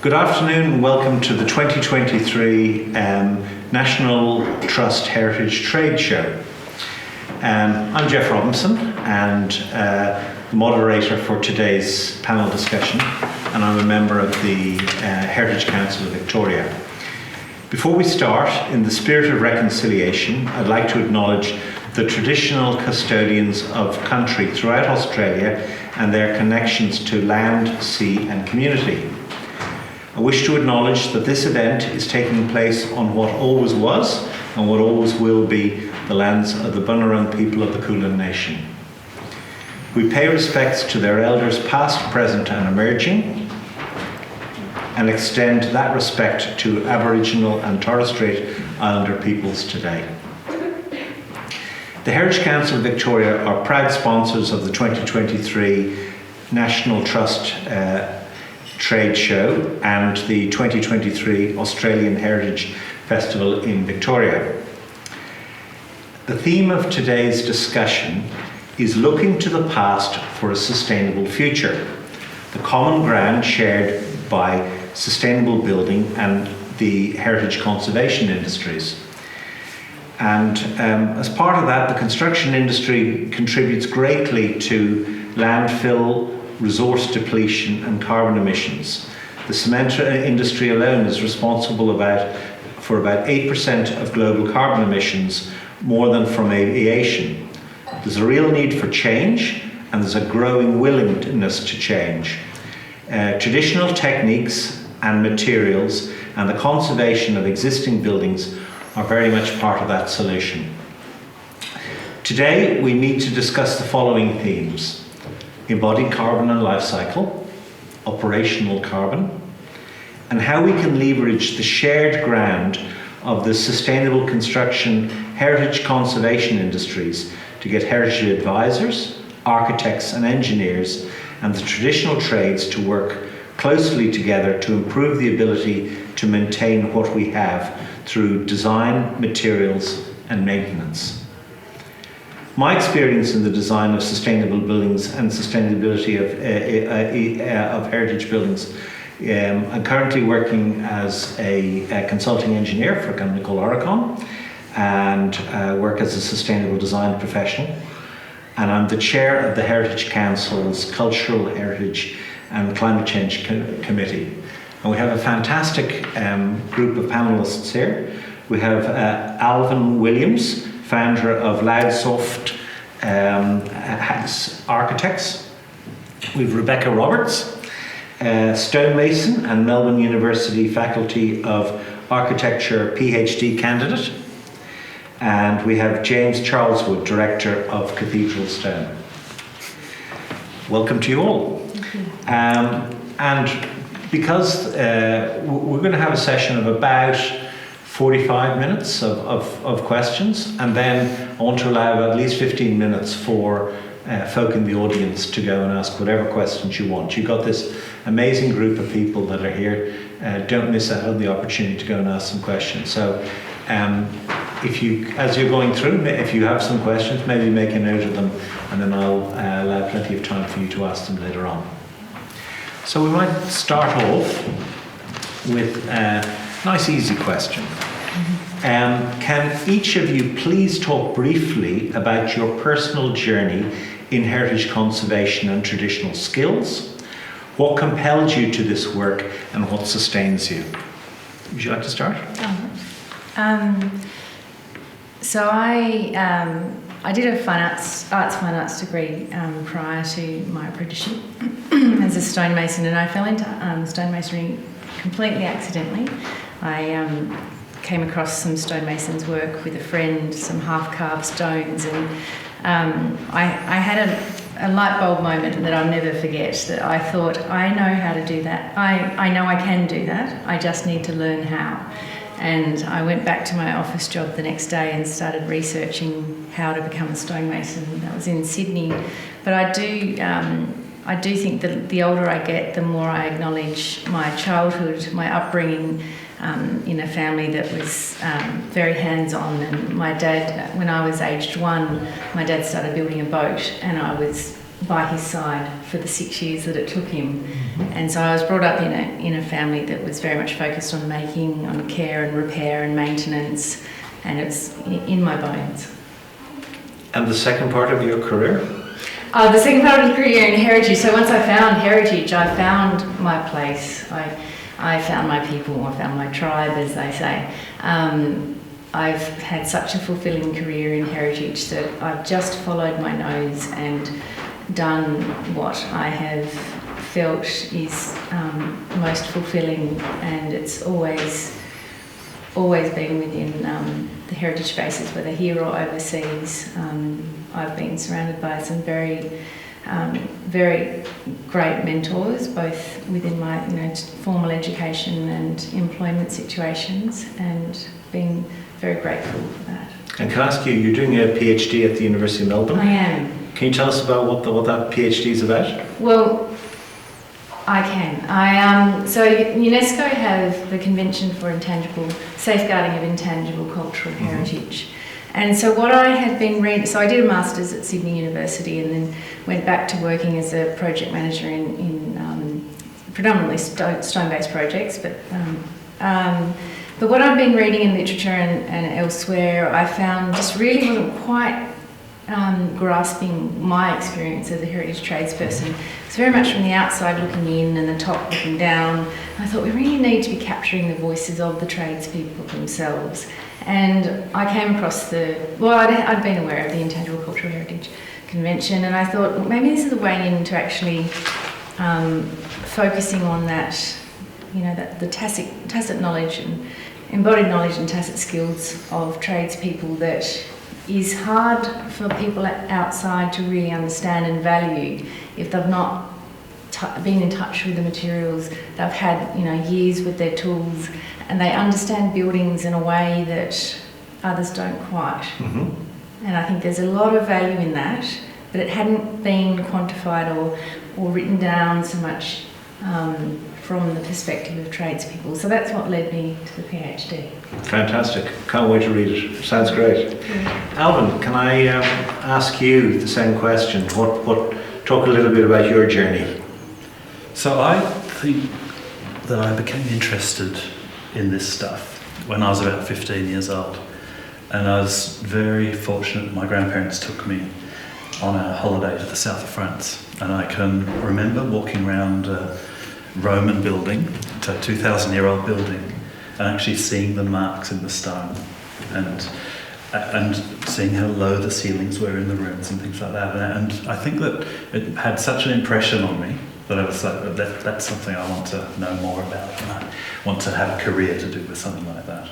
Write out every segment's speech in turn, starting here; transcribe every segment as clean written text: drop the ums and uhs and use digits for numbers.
Good afternoon and welcome to the 2023 National Trust Heritage Trade Show. I'm Jeff Robinson and the moderator for today's panel discussion, and I'm a member of the Heritage Council of Victoria. Before we start, in the spirit of reconciliation, I'd like to acknowledge the traditional custodians of country throughout Australia and their connections to land, sea and community. I wish to acknowledge that this event is taking place on what always was and what always will be the lands of the Bunurong people of the Kulin Nation. We pay respects to their elders past, present and emerging, and extend that respect to Aboriginal and Torres Strait Islander peoples today. The Heritage Council of Victoria are proud sponsors of the 2023 National Trust Trade Show and the 2023 Australian Heritage Festival in Victoria. The theme of today's discussion is looking to the past for a sustainable future, the common ground shared by sustainable building and the heritage conservation industries. And as part of that, the construction industry contributes greatly to landfill, resource depletion and carbon emissions. The cement industry alone is responsible for about 8% of global carbon emissions, more than from aviation. There's a real need for change and there's a growing willingness to change. Traditional techniques and materials and the conservation of existing buildings are very much part of that solution. Today we meet to discuss the following themes: embodied carbon and life cycle, operational carbon, and how we can leverage the shared ground of the sustainable construction heritage conservation industries to get heritage advisors, architects and engineers and the traditional trades to work closely together to improve the ability to maintain what we have through design, materials and maintenance. My experience in the design of sustainable buildings and sustainability of heritage buildings, I'm currently working as a consulting engineer for a company called Oricon and work as a sustainable design professional. And I'm the chair of the Heritage Council's Cultural Heritage and Climate Change Committee. And we have a fantastic group of panelists here. We have Alvin Williams, founder of Loudsoft Architects. We have Becca Roberts, stonemason and Melbourne University Faculty of Architecture PhD candidate. And we have James Charleswood, Director of Cathedral Stone. Welcome to you all. And because we're going to have a session of about 45 minutes of questions, and then I want to allow at least 15 minutes for folk in the audience to go and ask whatever questions you want. You've got this amazing group of people that are here. Don't miss out on the opportunity to go and ask some questions. So as you're going through, if you have some questions, maybe make a note of them, and then I'll allow plenty of time for you to ask them later on. So we might start off with a nice easy question. Can each of you please talk briefly about your personal journey in heritage conservation and traditional skills? What compelled you to this work and what sustains you? Would you like to start? So I did a arts fine arts degree prior to my apprenticeship as a stonemason, and I fell into stonemasonry completely accidentally. I came across some stonemasons' work with a friend, some half-carved stones, and I had a light bulb moment that I'll never forget, that I thought, I know how to do that. I know I can do that. I just need to learn how. And I went back to my office job the next day and started researching how to become a stonemason. That was in Sydney. But I do think that the older I get, the more I acknowledge my childhood, my upbringing in a family that was very hands-on. And my dad, when I was aged 1, my dad started building a boat, and I was by his side for the 6 years that it took him. And so I was brought up in a family that was very much focused on on care and repair and maintenance, and it's in my bones. And the second part of your career? The second part of the career in heritage. So once I found heritage, I found my place. I found my people. I found my tribe, as they say. I've had such a fulfilling career in heritage that I've just followed my nose and done what I have felt is most fulfilling, and it's always been within the heritage spaces, whether here or overseas. I've been surrounded by some very great mentors, both within my formal education and employment situations, and been very grateful for that. And can I ask you, you're doing a PhD at the University of Melbourne? I am. Can you tell us about what that PhD is about? Well, I can. So UNESCO have the Convention for Safeguarding of Intangible Cultural Heritage. And so what I had been reading, so I did a master's at Sydney University and then went back to working as a project manager in predominantly stone-based projects, but what I've been reading in literature and elsewhere, I found just really wasn't quite grasping my experience as a heritage tradesperson. It's very much from the outside looking in and the top looking down. I thought we really need to be capturing the voices of the tradespeople themselves. And I came across I'd been aware of the Intangible Cultural Heritage Convention, and I thought, well, maybe this is a way into actually focusing on that, that the tacit knowledge and embodied knowledge and tacit skills of tradespeople that is hard for people outside to really understand and value if they've not been in touch with the materials. They've had years with their tools, and they understand buildings in a way that others don't quite. And I think there's a lot of value in that, but it hadn't been quantified or written down so much from the perspective of tradespeople. So that's what led me to the PhD. Fantastic. Can't wait to read it. Sounds great. Alvin, can I ask you the same question? Talk a little bit about your journey. So I think that I became interested in this stuff when I was about 15 years old. And I was very fortunate. My grandparents took me on a holiday to the south of France. And I can remember walking around a Roman building, it's a 2,000-year-old building, and actually seeing the marks in the stone and seeing how low the ceilings were in the rooms and things like that. And I think that it had such an impression on me that I was like, that's something I want to know more about, and I want to have a career to do with something like that.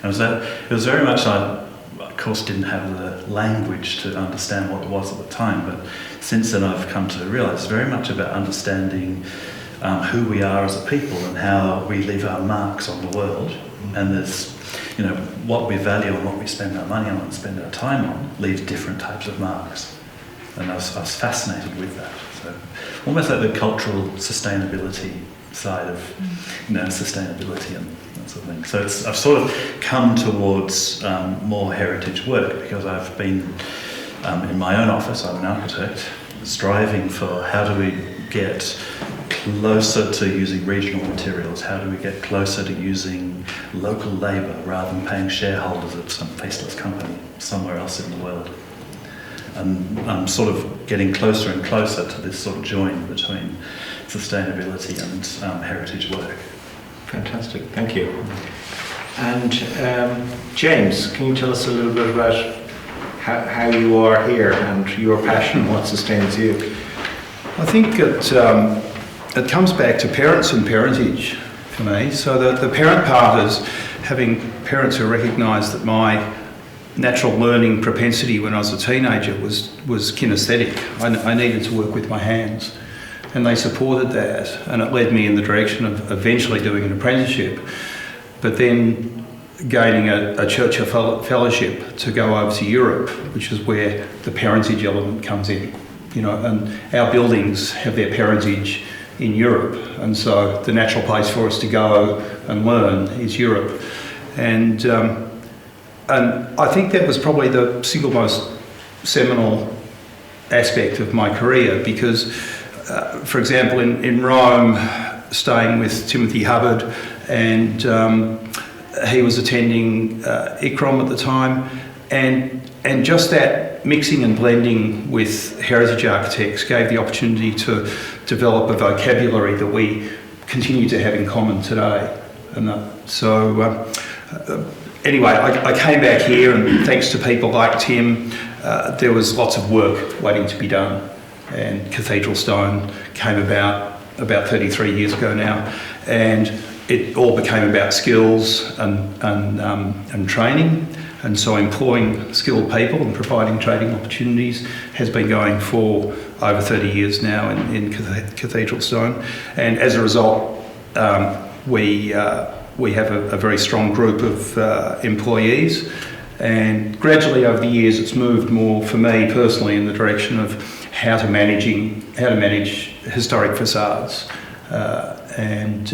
And it was very much, I of course didn't have the language to understand what it was at the time, but since then I've come to realise it's very much about understanding who we are as a people and how we leave our marks on the world. And there's, what we value and what we spend our money on and spend our time on leaves different types of marks. And I was fascinated with that. So almost like the cultural sustainability side of sustainability and that sort of thing. So I've sort of come towards more heritage work because I've been in my own office. I'm an architect, striving for how do we get closer to using regional materials, how do we get closer to using local labour rather than paying shareholders of some faceless company somewhere else in the world. And I'm sort of getting closer and closer to this sort of join between sustainability and heritage work. Fantastic, thank you. And James, can you tell us a little bit about how you are here and your passion, what sustains you? I think it comes back to parents and parentage for me. So the parent part is having parents who recognise that my natural learning propensity when I was a teenager was kinesthetic. I needed to work with my hands, and they supported that, and it led me in the direction of eventually doing an apprenticeship, but then gaining a church fellowship to go over to Europe, which is where the parentage element comes in. And our buildings have their parentage in Europe, and so the natural place for us to go and learn is Europe. And I think that was probably the single most seminal aspect of my career because, for example, in Rome, staying with Timothy Hubbard, and he was attending ICROM at the time, and just that mixing and blending with heritage architects gave the opportunity to develop a vocabulary that we continue to have in common today. And anyway, I came back here, and thanks to people like Tim, there was lots of work waiting to be done. And Cathedral Stone came about 33 years ago now, and it all became about skills and training. And so employing skilled people and providing training opportunities has been going for over 30 years now in Cathedral Stone. And as a result, we have a very strong group of employees. And gradually over the years, it's moved more for me personally in the direction of how to manage historic facades and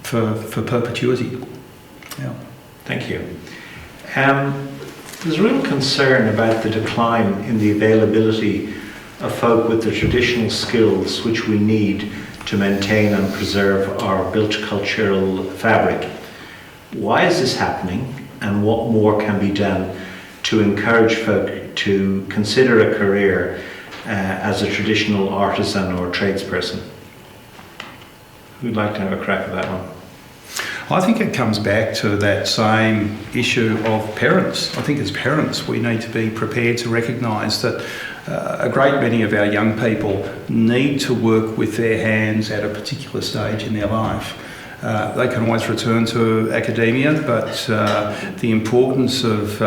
for perpetuity. Yeah. Thank you. There's real concern about the decline in the availability of folk with the traditional skills which we need to maintain and preserve our built cultural fabric. Why is this happening, and what more can be done to encourage folk to consider a career as a traditional artisan or tradesperson? Who'd like to have a crack at that one? I think it comes back to that same issue of parents. I think as parents we need to be prepared to recognise that a great many of our young people need to work with their hands at a particular stage in their life. They can always return to academia, but the importance of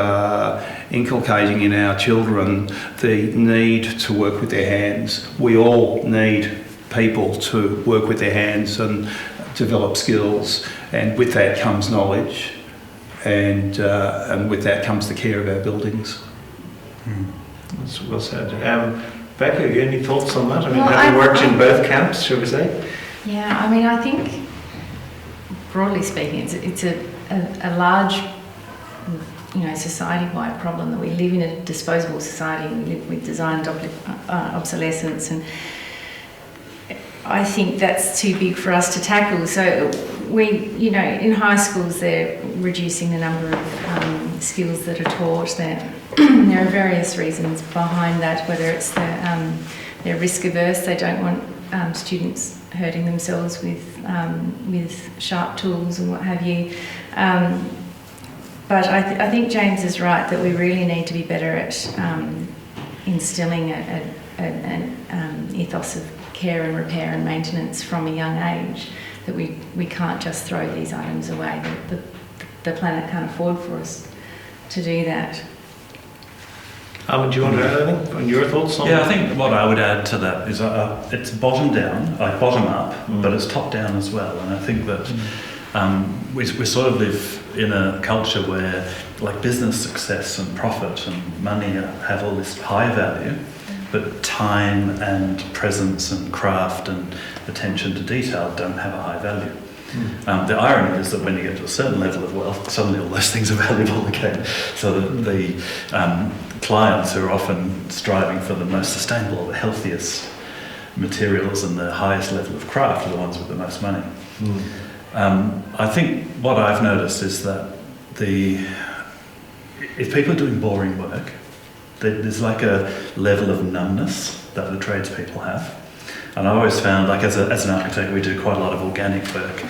inculcating in our children the need to work with their hands. We all need people to work with their hands and develop skills, and with that comes knowledge, and with that comes the care of our buildings. That's well said. Becca, any thoughts on that? I mean, Well, have you worked in both camps, shall we say? Yeah, I mean, I think, broadly speaking, it's a large, society-wide problem that we live in a disposable society. We live with design obsolescence, and I think that's too big for us to tackle. So in high schools, they're reducing the number of skills that are taught. There are various reasons behind that, whether it's they're risk averse, they don't want students hurting themselves with sharp tools and what have you. But I think James is right that we really need to be better at instilling an ethos of care and repair and maintenance from a young age, that we can't just throw these items away. The planet can't afford for us to do that. Alvin, do you want to add anything on your thoughts on that? Yeah, I think what I would add to that is it's bottom down, like bottom up, but it's top down as well. And I think that we sort of live in a culture where like business success and profit and money have all this high value, but time and presence and craft and attention to detail don't have a high value. The irony is that when you get to a certain level of wealth, suddenly all those things are valuable again. So that the clients who are often striving for the most sustainable, the healthiest materials and the highest level of craft are the ones with the most money. I think what I've noticed is that if people are doing boring work, there's like a level of numbness that the tradespeople have. And I always found, like as an architect, we do quite a lot of organic work,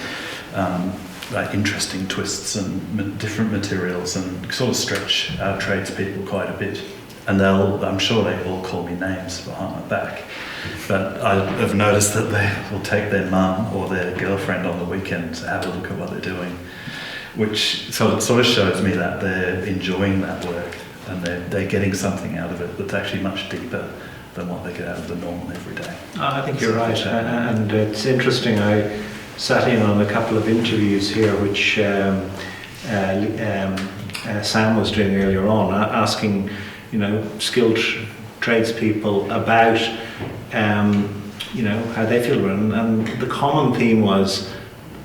like interesting twists and different materials, and sort of stretch our tradespeople quite a bit. And I'm sure they all call me names behind my back, but I have noticed that they will take their mum or their girlfriend on the weekend to have a look at what they're doing, which sort of shows me that they're enjoying that work and they're getting something out of it that's actually much deeper than what they get out of the normal everyday. I think you're right, and it's interesting. I sat in on a couple of interviews here, which Sam was doing earlier on, asking, skilled tradespeople about, how they feel around. And the common theme was,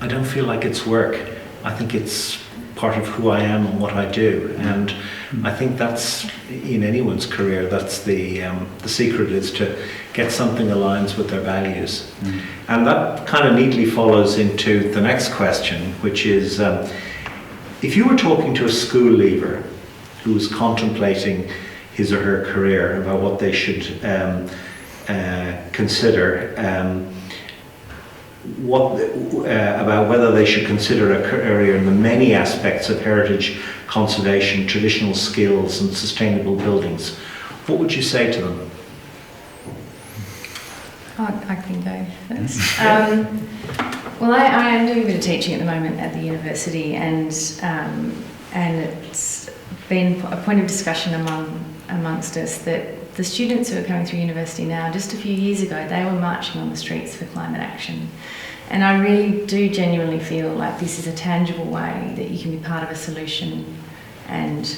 I don't feel like it's work. I think it's part of who I am and what I do. And I think that's, in anyone's career, that's the secret, is to get something that aligns with their values. And that kind of neatly follows into the next question, which is, if you were talking to a school leaver who's contemplating his or her career about what they should consider, about whether they should consider a career in the many aspects of heritage conservation, traditional skills and sustainable buildings, what would you say to them? I can go first. Well, I am doing a bit of teaching at the moment at the university, and it's been a point of discussion amongst us that the students who are coming through university now, just a few years ago, they were marching on the streets for climate action. And I really do genuinely feel like this is a tangible way that you can be part of a solution and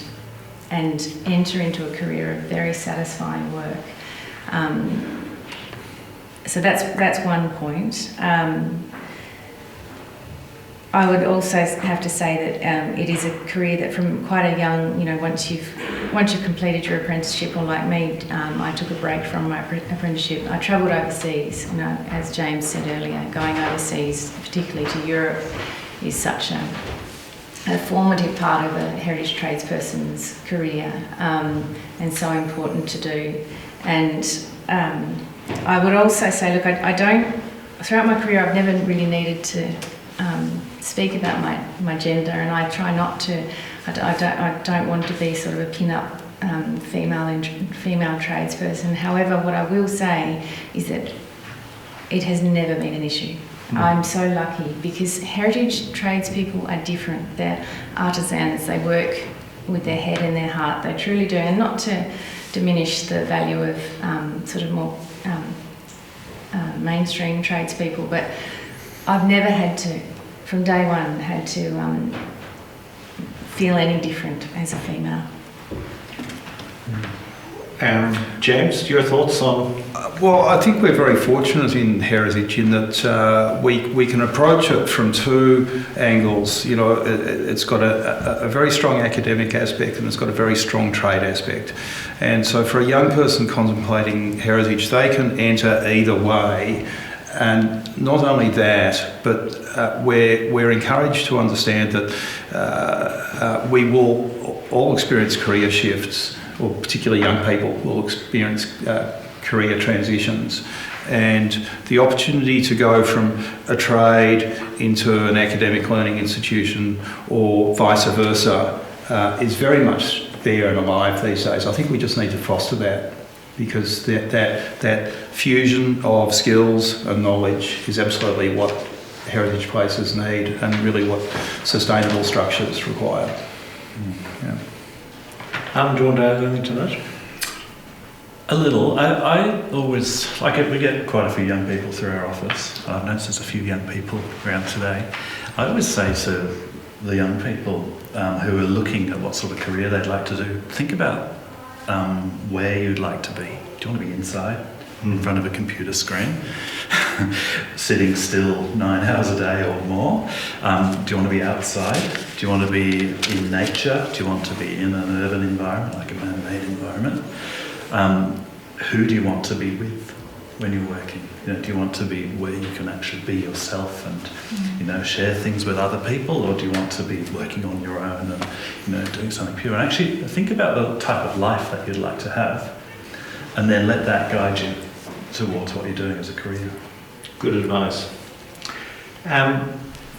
enter into a career of very satisfying work. So that's one point. I would also have to say that it is a career that from quite a young, once you've completed your apprenticeship, or like me, I took a break from my apprenticeship. I travelled overseas, as James said earlier, going overseas, particularly to Europe, is such a formative part of a heritage tradesperson's career, and so important to do. And I would also say, look, I don't, throughout my career, I've never really needed to speak about my gender, and I try not to. I don't want to be sort of a pin-up female tradesperson. However, what I will say is that it has never been an issue. I'm so lucky because heritage tradespeople are different. They're artisans. They work with their head and their heart. They truly do, and not to diminish the value of sort of more mainstream tradespeople, but I've never had to, from day one, feel any different as a female. James, your thoughts on? Well, I think we're very fortunate in heritage in that we can approach it from two angles. It's got a very strong academic aspect, and it's got a very strong trade aspect. And so for a young person contemplating heritage, they can enter either way. And not only that, but we're encouraged to understand that we will all experience career shifts, or particularly young people will experience career transitions. And the opportunity to go from a trade into an academic learning institution or vice versa is very much there and alive these days. I think we just need to foster that, because that fusion of skills and knowledge is absolutely what heritage places need, and really what sustainable structures require. Yeah. Alvin, do you want to add anything to that? A little. I always, we get quite a few young people through our office. I've noticed there's a few young people around today. I always say to the young people who are looking at what sort of career they'd like to do, think about where you'd like to be. Do you want to be inside, in front of a computer screen, sitting still 9 hours a day or more? Do you want to be outside? Do you want to be in nature? Do you want to be in an urban environment, like a man-made environment? Who do you want to be with when you're working? Do you want to be where you can actually be yourself and share things with other people, or do you want to be working on your own and doing something pure? And actually think about the type of life that you'd like to have, and then let that guide you towards what you're doing as a career. Good advice.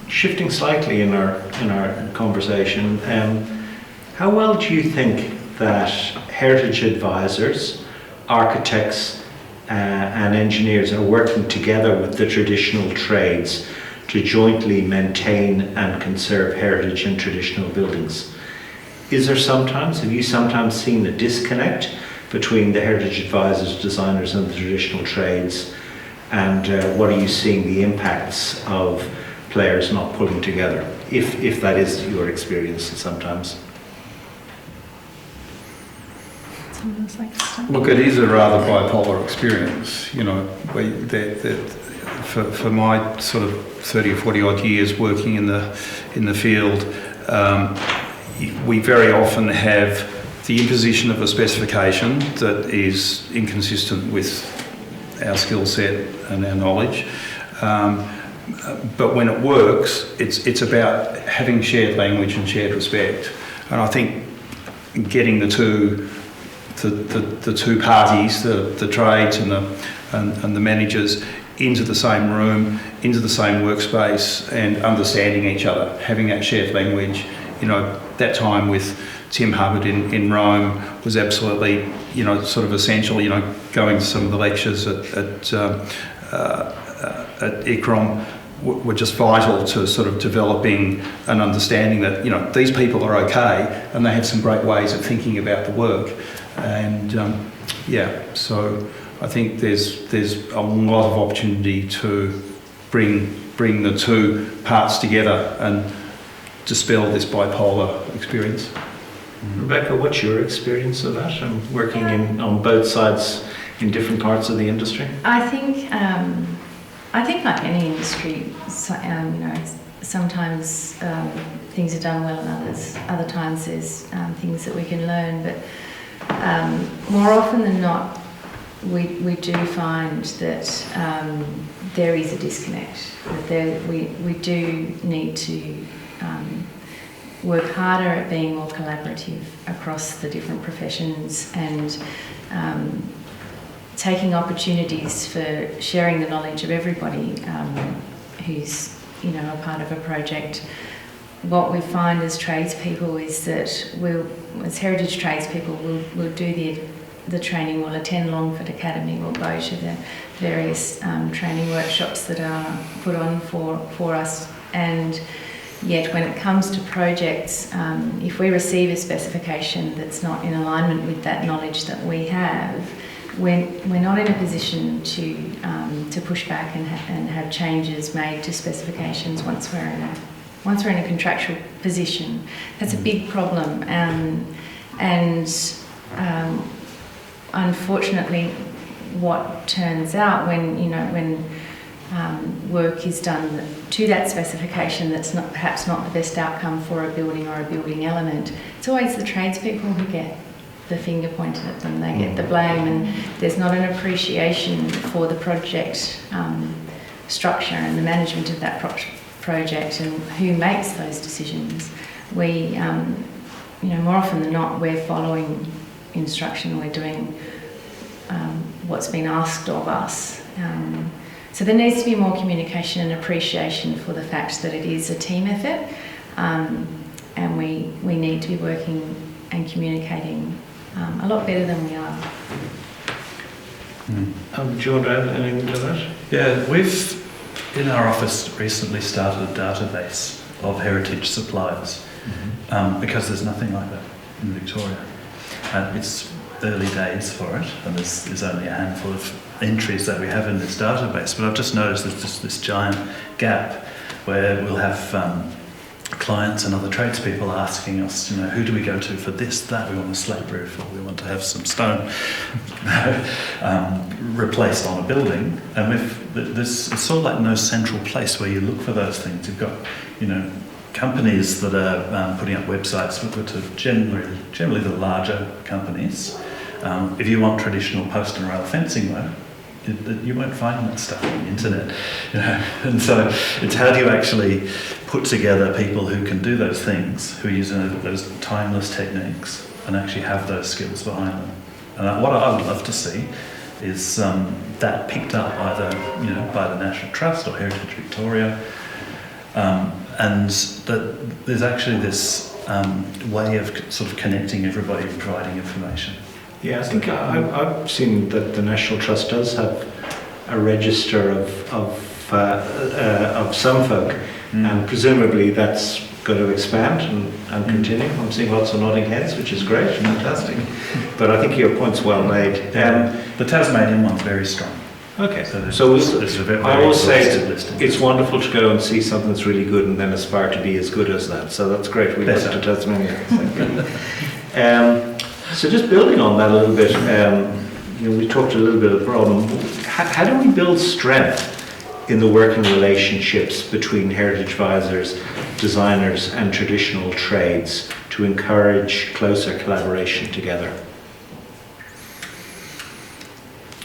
Shifting slightly in our conversation, how well do you think that heritage advisors, architects and engineers are working together with the traditional trades to jointly maintain and conserve heritage and traditional buildings? Have you sometimes seen a disconnect between the heritage advisors, designers and the traditional trades? And what are you seeing the impacts of players not pulling together, if that is your experience sometimes? Look, it is a rather bipolar experience, for my sort of 30 or 40 odd years working in the field. we very often have the imposition of a specification that is inconsistent with our skill set and our knowledge. But when it works, it's about having shared language and shared respect. And I think getting the two parties, the trades and the managers, into the same room, into the same workspace, and understanding each other, having that shared language. You know, that time with Tim Hubbard in Rome was absolutely, you know, sort of essential. You know, going to some of the lectures at ICROM were just vital to sort of developing an understanding that, you know, these people are okay and they have some great ways of thinking about the work. And so I think there's a lot of opportunity to bring the two parts together and dispel this bipolar experience. Rebecca, what's your experience of that and working on both sides in different parts of the industry? I think like any industry, sometimes things are done well and other times there's things that we can learn, but more often than not, we do find that there is a disconnect. That we do need to work harder at being more collaborative across the different professions and taking opportunities for sharing the knowledge of everybody who's, you know, a part of a project. What we find as tradespeople is that as heritage tradespeople, we'll do the training, we'll attend Longford Academy, we'll go to the various training workshops that are put on for us, and yet when it comes to projects, if we receive a specification that's not in alignment with that knowledge that we have, we're not in a position to push back and have changes made to specifications once we're in a contractual position. That's a big problem, and unfortunately, what turns out when work is done to that specification that's perhaps not the best outcome for a building or a building element, it's always the tradespeople who get the finger pointed at them, they get the blame, and there's not an appreciation for the project structure and the management of that project and who makes those decisions. We, more often than not, we're following instruction, we're doing what's been asked of us. So there needs to be more communication and appreciation for the fact that it is a team effort, and we need to be working and communicating a lot better than we are. Do you want to add anything to that? Yeah, we've in our office recently started a database of heritage suppliers, because there's nothing like that in Victoria. It's early days for it, and there's only a handful of entries that we have in this database, but I've just noticed there's just this giant gap where we'll have clients and other tradespeople asking us, who do we go to for this, that, we want a slate roof, or we want to have some stone replaced on a building, and there's sort of like no central place where you look for those things. You've got, companies that are putting up websites to generally the larger companies. If you want traditional post and rail fencing work, you won't find that stuff on the internet, and so it's how do you actually put together people who can do those things, who use those timeless techniques and actually have those skills behind them. And what I would love to see is that picked up either by the National Trust or Heritage Victoria, and that there's actually this way of sort of connecting everybody and providing information. Yeah, I think I've seen that the National Trust does have a register of some folk, and presumably that's going to expand and continue. I'm seeing lots of nodding heads, which is great, fantastic. But I think your point's well made. The Tasmanian one's very strong. Okay, so I always say it's wonderful to go and see something that's really good and then aspire to be as good as that. So that's great. We went to Tasmania. So just building on that a little bit, we talked a little bit of the problem. How do we build strength in the working relationships between heritage advisors, designers and traditional trades to encourage closer collaboration together?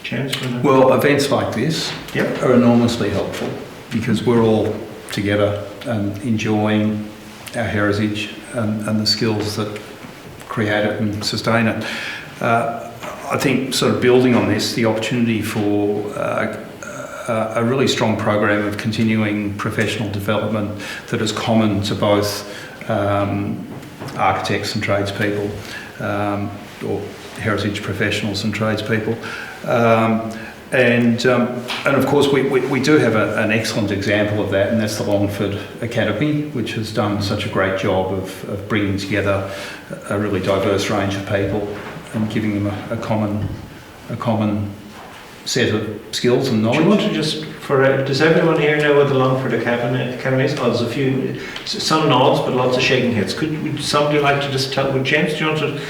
James? Well, events like this Yep. are enormously helpful because we're all together and enjoying our heritage and the skills that create it and sustain it. I think sort of building on this, the opportunity for a really strong program of continuing professional development that is common to both architects and tradespeople, or heritage professionals and tradespeople. And of course we do have an excellent example of that, and that's the Longford Academy, which has done such a great job of bringing together a really diverse range of people and giving them a common set of skills and knowledge. Do you want to just, does everyone here know what the Longford Academy is? Oh, there's a few, some nods, but lots of shaking heads. Would somebody like to just tell, James, do you want to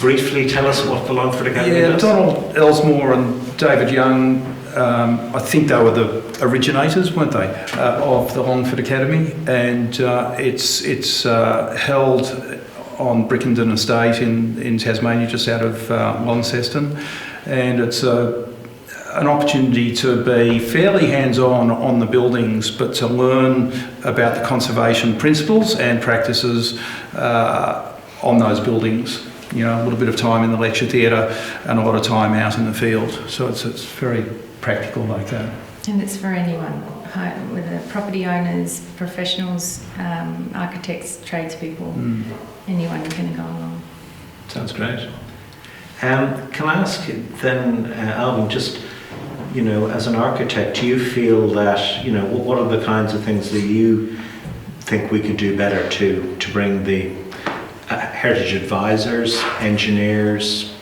briefly tell us what the Longford Academy is? Donald Elsmore and David Young, I think they were the originators, weren't they, of the Longford Academy, and it's held on Brickenden Estate in Tasmania, just out of Launceston, and it's an opportunity to be fairly hands-on the buildings, but to learn about the conservation principles and practices on those buildings. You know, a little bit of time in the lecture theatre and a lot of time out in the field. So it's very practical like that. And it's for anyone, whether property owners, professionals, architects, tradespeople, anyone can go along. Sounds great. Can I ask then, Alvin, just, you know, as an architect, do you feel that, you know, what are the kinds of things that you think we could do better to bring the heritage advisors, engineers,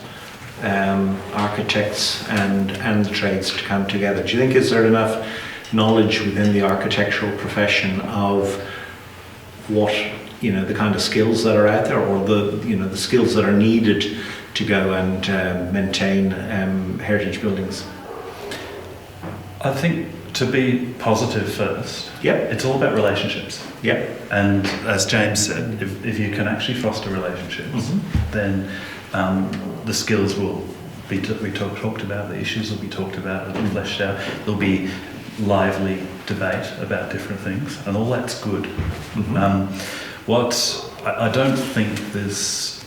architects and the trades to come together? Do you think, is there enough knowledge within the architectural profession of what, you know, the kind of skills that are out there, or the, you know, the skills that are needed to go and maintain heritage buildings? I think to be positive first, it's all about relationships. And as James said, if you can actually foster relationships, then the skills will be talked about, the issues will be talked about, it'll be fleshed out, there'll be lively debate about different things, and all that's good. What I don't think there's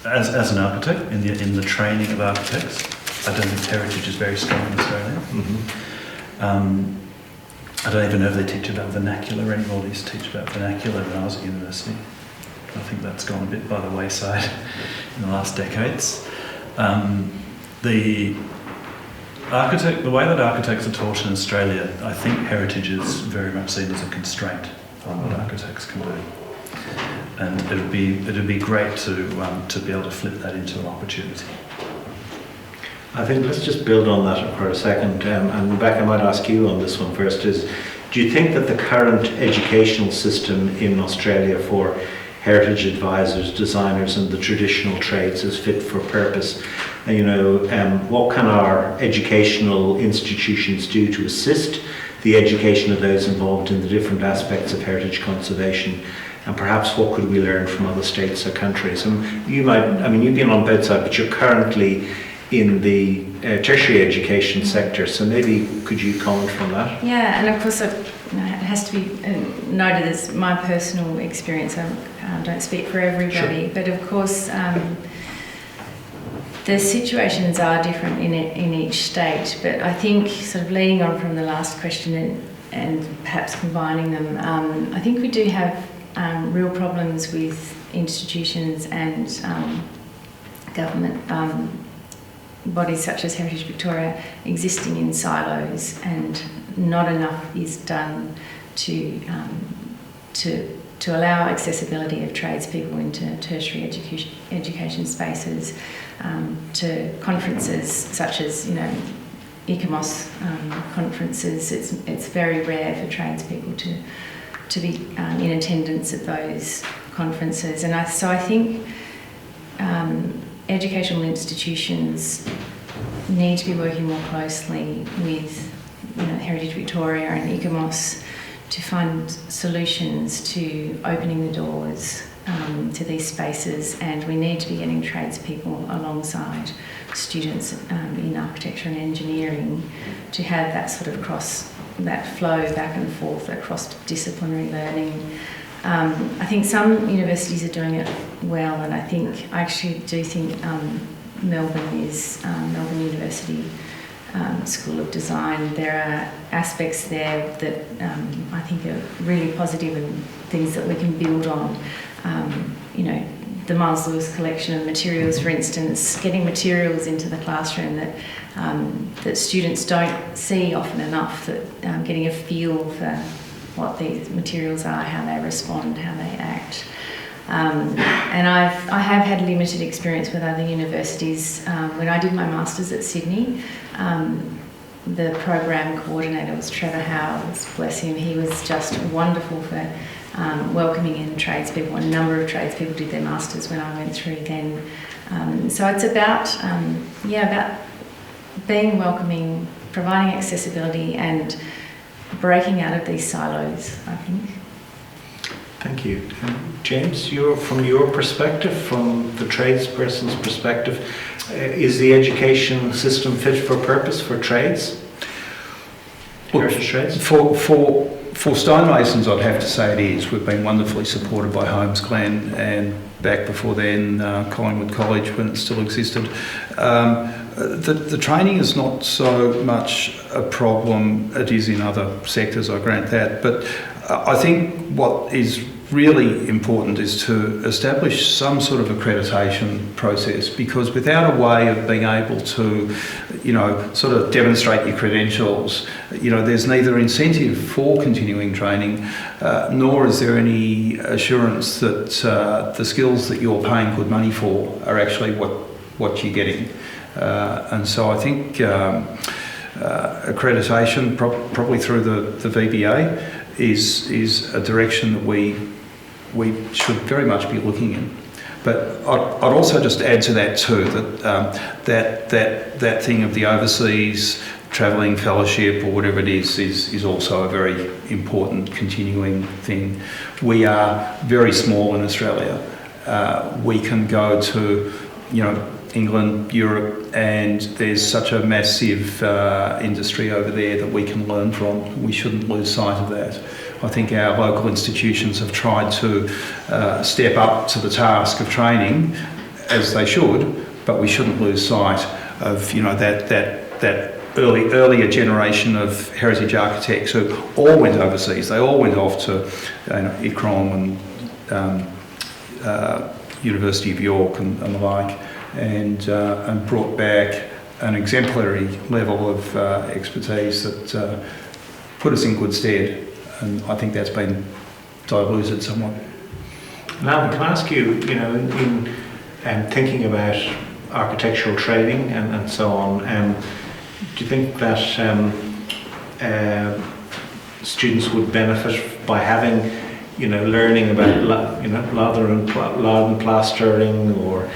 as an architect, in the training of architects, I don't think heritage is very strong in Australia. I don't even know if they teach about vernacular anymore. They used to teach about vernacular when I was at university. I think that's gone a bit by the wayside in the last decades. The way that architects are taught in Australia, I think heritage is very much seen as a constraint on what architects can do. And it'd be great to be able to flip that into an opportunity. I think let's just build on that for a second, and Becca, I might ask you on this one first, is do you think that the current educational system in Australia for heritage advisors, designers and the traditional trades is fit for purpose? And, you know, what can our educational institutions do to assist the education of those involved in the different aspects of heritage conservation? And perhaps what could we learn from other states or countries? And you might, I mean, you've been on both sides, but you're currently in the tertiary education sector, so maybe could you comment from that? Yeah, and of course it has to be noted as my personal experience. I don't speak for everybody, but of course the situations are different in each state. But I think, sort of leading on from the last question and perhaps combining them, I think we do have real problems with institutions and government bodies such as Heritage Victoria existing in silos, and not enough is done to allow accessibility of tradespeople into tertiary education spaces, to conferences such as, you know, ICOMOS conferences. It's very rare for tradespeople to be in attendance at those conferences, and so I think educational institutions need to be working more closely with Heritage Victoria and ICOMOS to find solutions to opening the doors to these spaces, and we need to be getting tradespeople alongside students in architecture and engineering to have that sort of that flow back and forth across disciplinary learning. I think some universities are doing it well, and I actually do think Melbourne University School of Design. There are aspects there that I think are really positive and things that we can build on. The Miles Lewis collection of materials, for instance, getting materials into the classroom that students don't see often enough, that getting a feel for what these materials are, how they respond, how they act. And I have had limited experience with other universities. When I did my Masters at Sydney, the program coordinator was Trevor Howells, bless him. He was just wonderful for welcoming in tradespeople. A number of tradespeople did their Masters when I went through then. So it's about being welcoming, providing accessibility and breaking out of these silos, I think. Thank you. James, from your perspective, from the tradesperson's perspective, is the education system fit for purpose for trades? Heritage trades? For stonemasons, I'd have to say it is. We've been wonderfully supported by Holmes Glen, and back before then, Collingwood College when it still existed. The training is not so much a problem. It is in other sectors, I grant that. But I think what is really important is to establish some sort of accreditation process, because without a way of being able to, sort of demonstrate your credentials, there's neither incentive for continuing training, nor is there any assurance that the skills that you're paying good money for are actually what you're getting. And so I think accreditation, probably through the VBA, is a direction that we should very much be looking in. But I'd also just add to that too that thing of the overseas travelling fellowship or whatever it is also a very important continuing thing. We are very small in Australia. We can go to England, Europe, and there's such a massive industry over there that we can learn from. We shouldn't lose sight of that. I think our local institutions have tried to step up to the task of training, as they should, but we shouldn't lose sight of that earlier generation of heritage architects who all went overseas. They all went off to ICROM and University of York and the like, and brought back an exemplary level of expertise that put us in good stead. And I think that's been diluted somewhat. Now, can I ask you, in thinking about architectural training and so on, do you think that students would benefit by having, learning about, lather and plastering, or,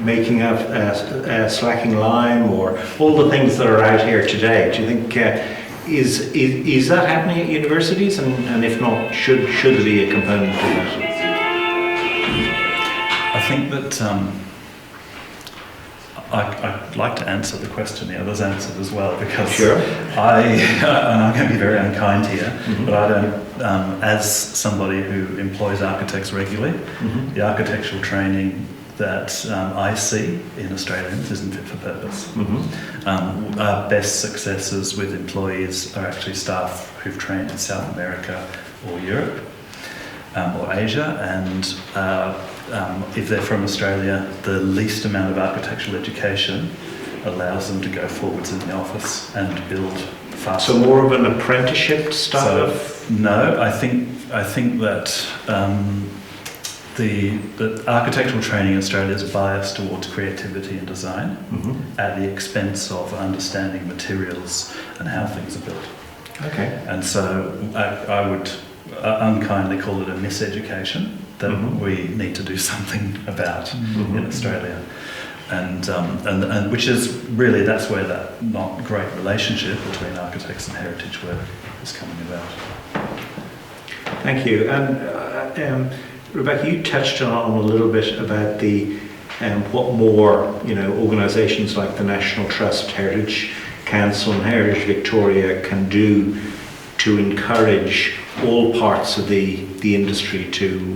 making a slacking lime, or all the things that are out here today? Do you think is that happening at universities, and if not, should there be a component to that? I think that I'd like to answer the question the others answered as well, because sure. and I'm going to be very unkind here, but I don't, as somebody who employs architects regularly, the architectural training that I see in Australians isn't fit for purpose. Our best successes with employees are actually staff who've trained in South America or Europe or Asia, and if they're from Australia, the least amount of architectural education allows them to go forwards in the office and build faster. So more of an apprenticeship style? No, I think that the architectural training in Australia is biased towards creativity and design at the expense of understanding materials and how things are built. Okay. And so I would unkindly call it a miseducation that we need to do something about in Australia. and which is really, that's where that not great relationship between architects and heritage work is coming about. Thank you. And Rebecca, you touched on a little bit about the what more organisations like the National Trust, Heritage Council, and Heritage Victoria can do to encourage all parts of the industry to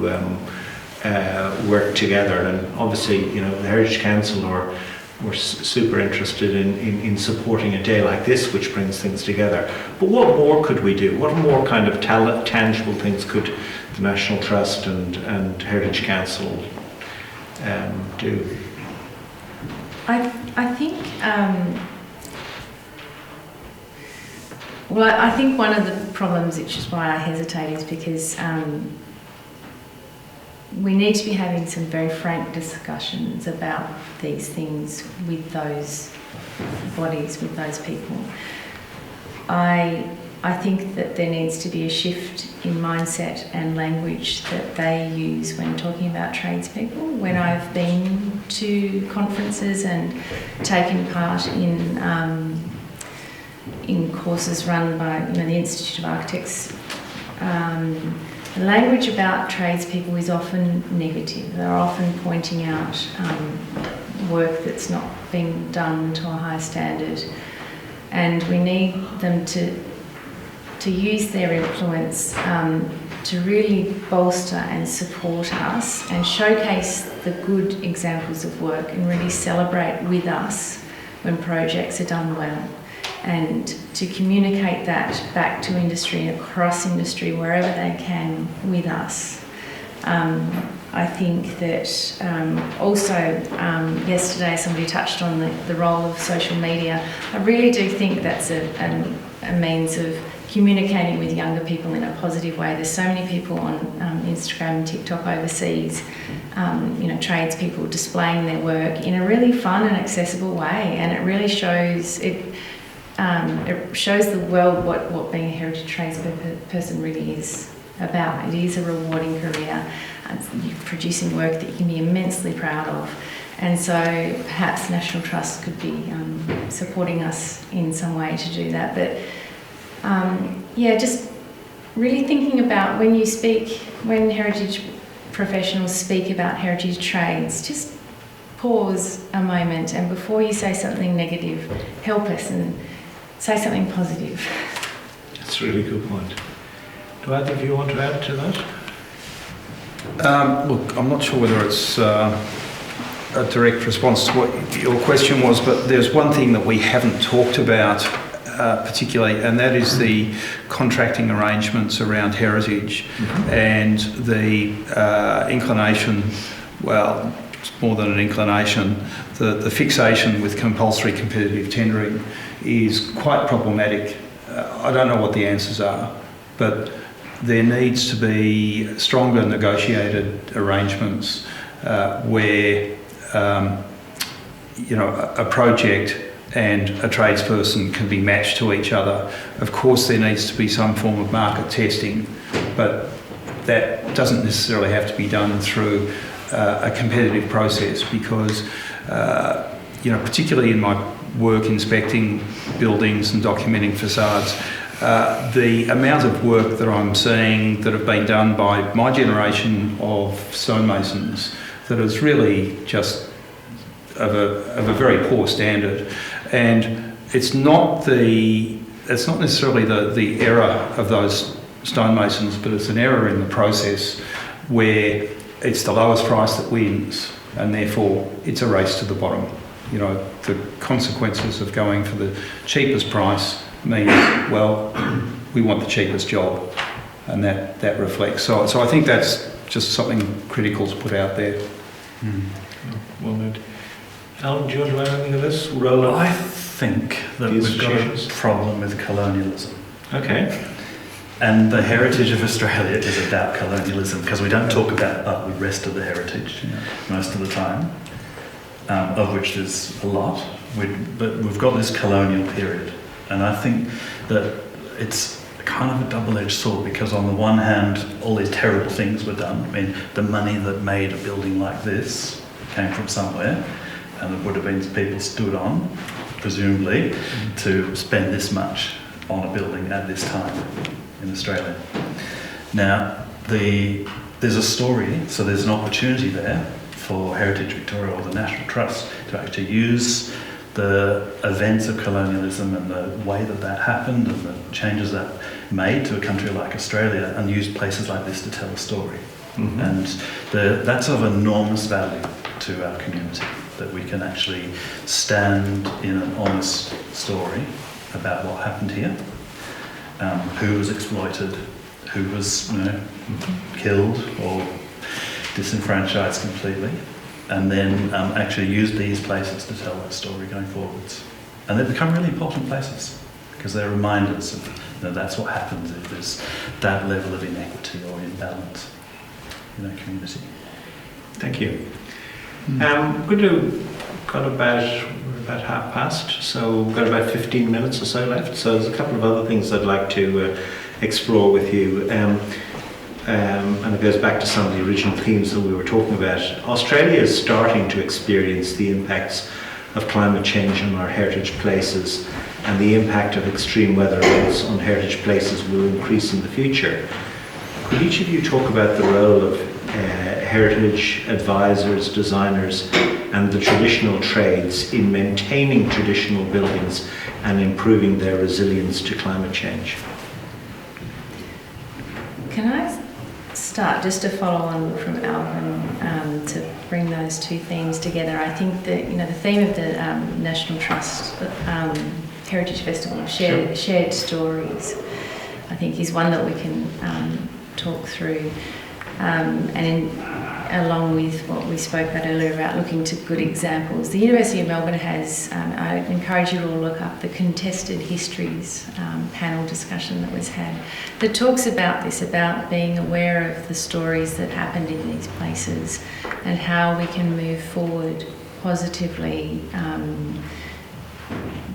work together. And obviously, the Heritage Council were super interested in supporting a day like this, which brings things together. But what more could we do? What more kind of tangible things could the National Trust and Heritage Council do? I think I think one of the problems, which is why I hesitate, is because we need to be having some very frank discussions about these things with those bodies, with those people. I think that there needs to be a shift in mindset and language that they use when talking about tradespeople. When I've been to conferences and taken part in courses run by the Institute of Architects, the language about tradespeople is often negative. They're often pointing out work that's not being done to a high standard, and we need them to use their influence to really bolster and support us and showcase the good examples of work and really celebrate with us when projects are done well, and to communicate that back to industry and across industry wherever they can with us. I think that also yesterday somebody touched on the role of social media. I really do think that's a means of communicating with younger people in a positive way. There's so many people on Instagram and TikTok overseas, tradespeople displaying their work in a really fun and accessible way, and it really shows it shows the world what being a heritage tradesperson really is about. It is a rewarding career. You're producing work that you can be immensely proud of, and so perhaps National Trust could be supporting us in some way to do that. But just really thinking about when heritage professionals speak about heritage trades, just pause a moment, and before you say something negative, help us and say something positive. That's a really good point. Do either of you want to add to that? Look, I'm not sure whether it's a direct response to what your question was, but there's one thing that we haven't talked about particularly, and that is the contracting arrangements around heritage and the inclination, well, it's more than an inclination, the fixation with compulsory competitive tendering is quite problematic. I don't know what the answers are, but there needs to be stronger negotiated arrangements where a project and a tradesperson can be matched to each other. Of course, there needs to be some form of market testing, but that doesn't necessarily have to be done through a competitive process, because particularly in my work inspecting buildings and documenting facades, the amount of work that I'm seeing that have been done by my generation of stonemasons that is really just of a very poor standard, and it's not necessarily the error of those stonemasons, but it's an error in the process where it's the lowest price that wins, and therefore it's a race to the bottom. The consequences of going for the cheapest price means, well, we want the cheapest job, and that reflects. So I think that's just something critical to put out there. Well noted. Alan, do you want to add anything to this? Roll I think that we've got a problem with colonialism. Okay. And the heritage of Australia is about colonialism, because we don't talk about the rest of the heritage most of the time, of which there's a lot. But we've got this colonial period. And I think that it's kind of a double-edged sword, because on the one hand, all these terrible things were done. I mean, the money that made a building like this came from somewhere. and it would have been people stood on, presumably, to spend this much on a building at this time in Australia. Now, there's a story, so there's an opportunity there for Heritage Victoria or the National Trust to actually use the events of colonialism and the way that happened and the changes that made to a country like Australia, and use places like this to tell a story. Mm-hmm. And that's of enormous value to our community, that we can actually stand in an honest story about what happened here, who was exploited, who was killed or disenfranchised completely, and then actually use these places to tell that story going forwards. And they become really important places because they're reminders of that's what happens if there's that level of inequity or imbalance in our community. Thank you. Got about half past, so we've got about 15 minutes or so left. So there's a couple of other things I'd like to explore with you. And it goes back to some of the original themes that we were talking about. Australia is starting to experience the impacts of climate change on our heritage places, and the impact of extreme weather events on heritage places will increase in the future. Could each of you talk about the role of heritage advisors, designers, and the traditional trades in maintaining traditional buildings and improving their resilience to climate change? Can I start just to follow on from Alvin to bring those two themes together? I think that the theme of the National Trust Heritage Festival, shared stories, I think is one that we can talk through, along with what we spoke about earlier about looking to good examples. The University of Melbourne has, I encourage you to all look up the Contested Histories panel discussion that was had that talks about this, about being aware of the stories that happened in these places and how we can move forward positively,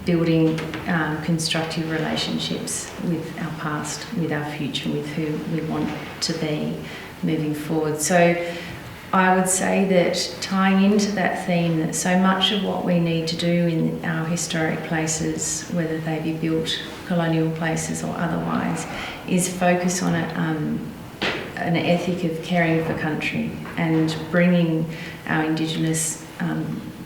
building constructive relationships with our past, with our future, with who we want to be moving forward. So I would say that tying into that theme, that so much of what we need to do in our historic places, whether they be built colonial places or otherwise, is focus on an ethic of caring for country and bringing our Indigenous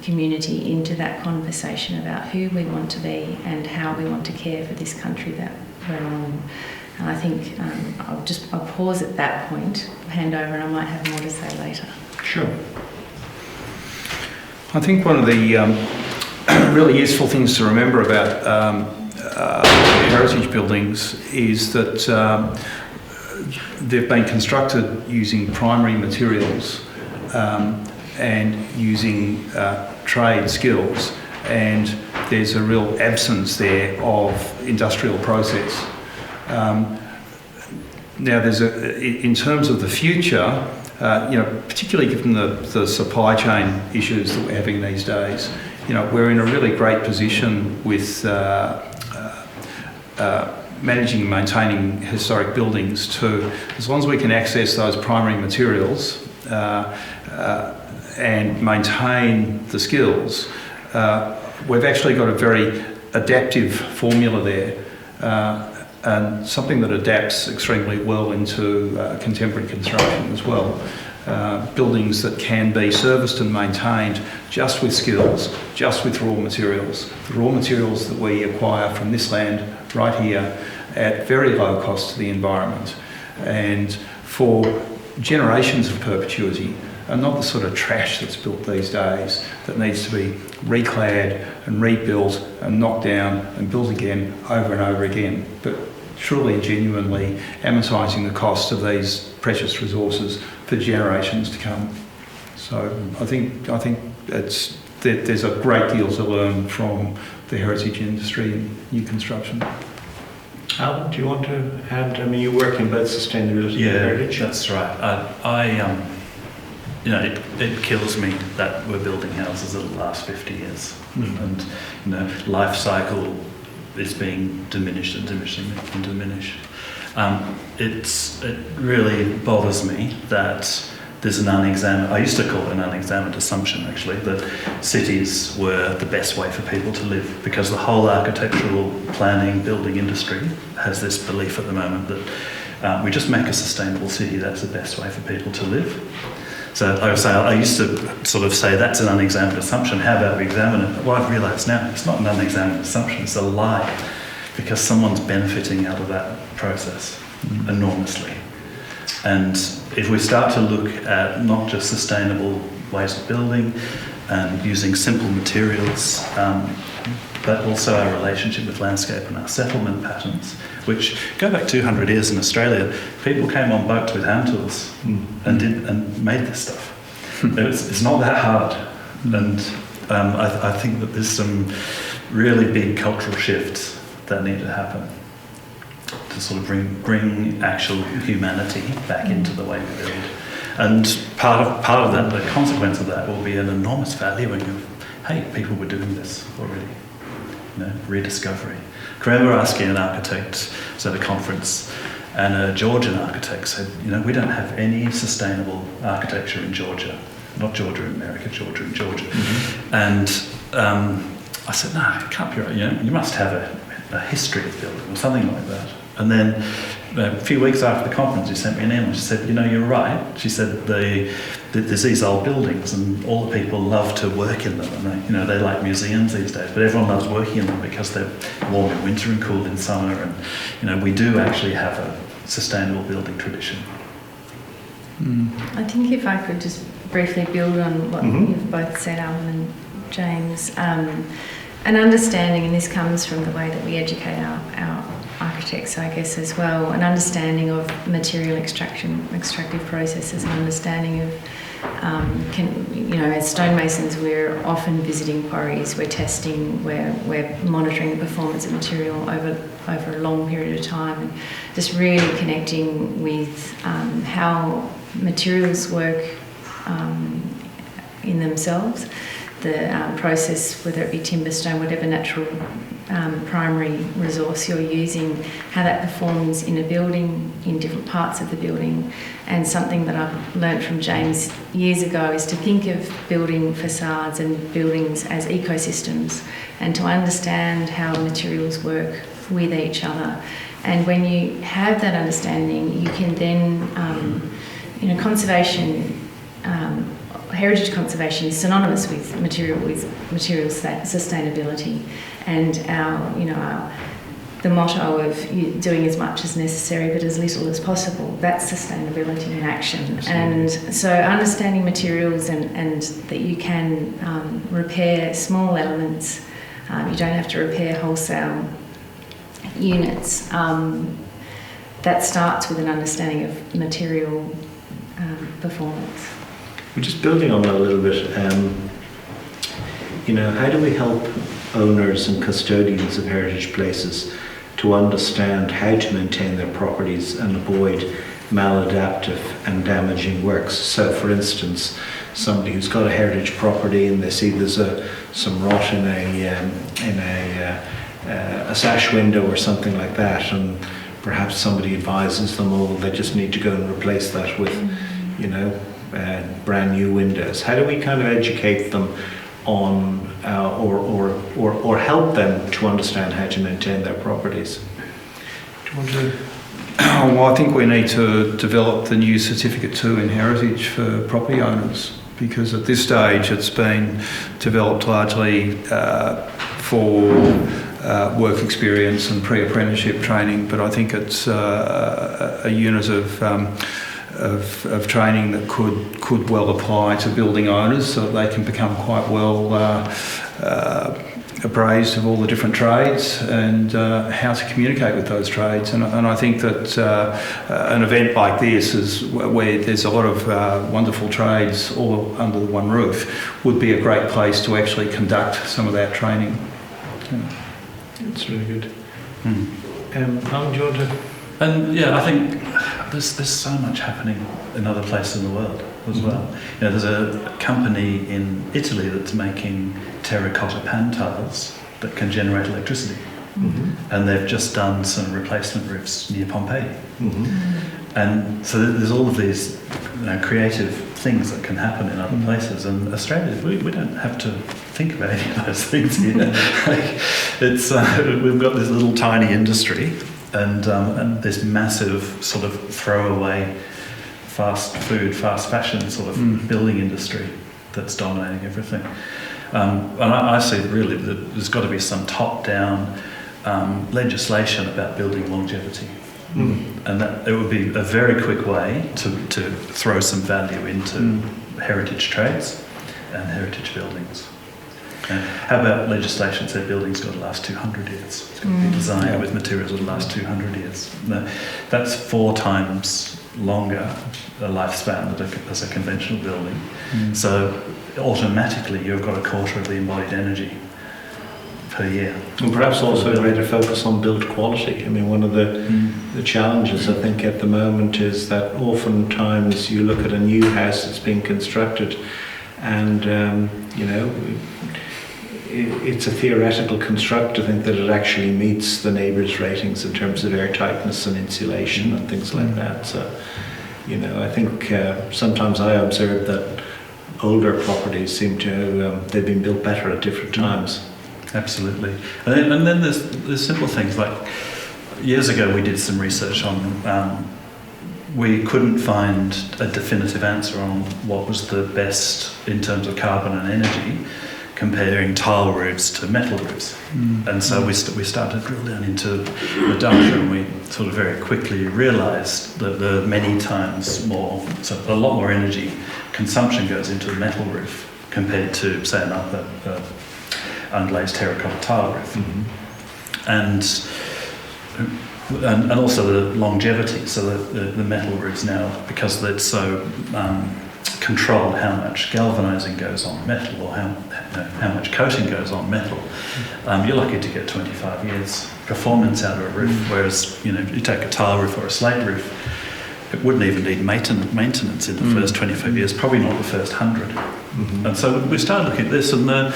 community into that conversation about who we want to be and how we want to care for this country that we're on. And I think I'll pause at that point, hand over, and I might have more to say later. Sure. I think one of the really useful things to remember about heritage buildings is that they've been constructed using primary materials and using trade skills, and there's a real absence there of industrial process. Now, in terms of the future, particularly given the supply chain issues that we're having these days, we're in a really great position with managing and maintaining historic buildings to, as long as we can access those primary materials and maintain the skills, we've actually got a very adaptive formula there. And something that adapts extremely well into contemporary construction as well. Buildings that can be serviced and maintained just with skills, just with raw materials. The raw materials that we acquire from this land right here at very low cost to the environment and for generations of perpetuity, and not the sort of trash that's built these days that needs to be reclad and rebuilt and knocked down and built again over and over again, but truly and genuinely amortising the cost of these precious resources for generations to come. So I think there's a great deal to learn from the heritage industry and new construction. Alvin, do you want to add? I mean, you work in both sustainability and heritage. That's right. It kills me that we're building houses that last 50 years, and life cycle is being diminished and diminished. It really bothers me that there's an unexamined, I used to call it an unexamined assumption actually, that cities were the best way for people to live, because the whole architectural planning, building industry has this belief at the moment that we just make a sustainable city, that's the best way for people to live. So I used to sort of say that's an unexamined assumption, how about we examine it? But what I've realised now, it's not an unexamined assumption, it's a lie, because someone's benefiting out of that process enormously. And if we start to look at not just sustainable ways of building and using simple materials, but also our relationship with landscape and our settlement patterns, which go back 200 years in Australia, people came on boats with hand tools and made this stuff. It's not that hard. And I think that there's some really big cultural shifts that need to happen to sort of bring actual humanity back into the way we build. And part of that, the consequence of that will be an enormous valuing of, hey, people were doing this already. Rediscovery. I remember asking an architect at a conference, and a Georgian architect said, we don't have any sustainable architecture in Georgia. Not Georgia in America, Georgia in Georgia. Mm-hmm. And I said, no, it can't be right. You must have a history of building or something like that. And then a few weeks after the conference, she sent me an email. She said, you're right. She said, there's these old buildings and all the people love to work in them. And they like museums these days, but everyone loves working in them because they're warm in winter and cool in summer. And, we do actually have a sustainable building tradition. I think if I could just briefly build on what you've both said, Alvin and James, an understanding, and this comes from the way that we educate our architects, I guess, as well, an understanding of material extractive processes, an understanding of, as stonemasons, we're often visiting quarries, we're testing, we're monitoring the performance of material over a long period of time, and just really connecting with how materials work in themselves. The process, whether it be timber, stone, whatever natural primary resource you're using, how that performs in a building, in different parts of the building. And something that I've learnt from James years ago is to think of building facades and buildings as ecosystems, and to understand how materials work with each other. And when you have that understanding, you can then, conservation, heritage conservation is synonymous with material sustainability, and the motto of doing as much as necessary but as little as possible. That's sustainability in action. Absolutely. And so understanding materials and that you can repair small elements, you don't have to repair wholesale units. That starts with an understanding of material performance. We're just building on that a little bit. How do we help owners and custodians of heritage places to understand how to maintain their properties and avoid maladaptive and damaging works? So, for instance, somebody who's got a heritage property and they see there's some rot in a sash window or something like that, and perhaps somebody advises them, they just need to go and replace that with, brand new windows. How do we kind of educate them on, or help them to understand how to maintain their properties? Do you want to? Well, I think we need to develop the new Certificate 2 in Heritage for property owners, because at this stage it's been developed largely for work experience and pre-apprenticeship training, but I think it's a unit of training that could well apply to building owners, so that they can become quite well appraised of all the different trades and how to communicate with those trades. And I think that an event like this, is where there's a lot of wonderful trades all under one roof, would be a great place to actually conduct some of that training. That's really good. Alan, do you want to? And I think there's so much happening in other places in the world as well. There's a company in Italy that's making terracotta pan tiles that can generate electricity, and they've just done some replacement roofs near Pompeii. And so there's all of these creative things that can happen in other places. And Australia, we don't have to think about any of those things here. We've got this little tiny industry and this massive sort of throwaway fast food, fast fashion sort of building industry that's dominating everything. And I see really that there's got to be some top-down legislation about building longevity. And that it would be a very quick way to throw some value into heritage trades and heritage buildings. And how about legislation that said buildings got to last 200 years? It's got to be designed with materials that last 200 years. No, that's 4 times longer a lifespan as a conventional building. So automatically you've got a quarter of the embodied energy per year. And perhaps also a greater focus on build quality. I mean, one of the challenges I think at the moment is that oftentimes you look at a new house that's being constructed and, it's a theoretical construct to think that it actually meets the neighbours' ratings in terms of airtightness and insulation and things like that. So, I think sometimes I observe that older properties seem to, they've been built better at different times. Absolutely. And then there's simple things like years ago we did some research on, we couldn't find a definitive answer on what was the best in terms of carbon and energy comparing tile roofs to metal roofs. And so we started to drill down into the data and we sort of very quickly realised that there are many times more, so a lot more energy consumption goes into a metal roof compared to, say, another unglazed terracotta tile roof. And also the longevity, so the metal roofs now, because they're so controlled how much galvanising goes on metal or how much coating goes on metal, you're lucky to get 25 years performance out of a roof, whereas you take a tile roof or a slate roof, it wouldn't even need maintenance in the first 25 years, probably not the first 100. And so we started looking at this, and the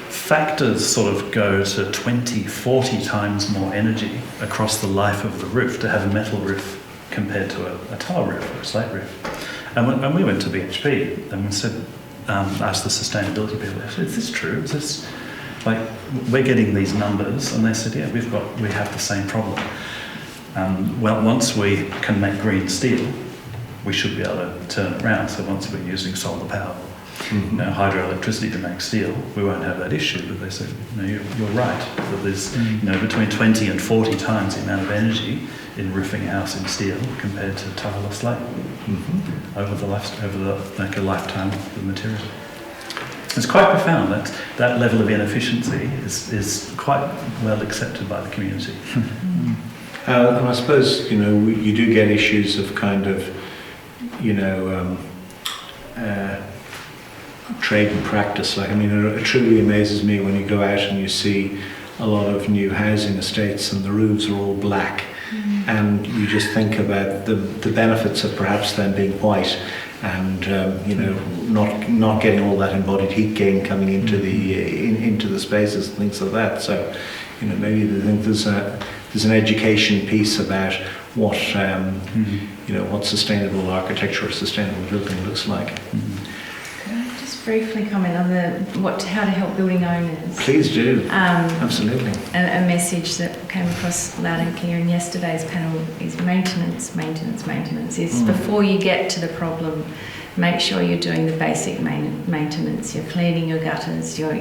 factors sort of go to 20, 40 times more energy across the life of the roof to have a metal roof compared to a tile roof or a slate roof. And when we went to BHP and we said, asked the sustainability people, is this true? Is this like we're getting these numbers? And they said, yeah, we have the same problem. Well, once we can make green steel, we should be able to turn it around. So once we're using solar power, hydroelectricity to make steel, we won't have that issue. But they said, no, you're right. That there's between 20 and 40 times the amount of energy in roofing a house in steel compared to tile or slate over the lifetime of the material. It's quite profound. That level of inefficiency is quite well accepted by the community. And I suppose you do get issues of kind of trade and practice. Like, I mean, it truly amazes me when you go out and you see a lot of new housing estates and the roofs are all black, and you just think about the benefits of perhaps them being white and not getting all that embodied heat gain coming into the spaces and things like that. So maybe they think there's an education piece about what what sustainable architecture or sustainable building looks like. Can I just briefly comment on how to help building owners? Please do. Absolutely. A message that came across loud and clear in yesterday's panel is maintenance. Before you get to the problem, make sure you're doing the basic maintenance. You're cleaning your gutters, you're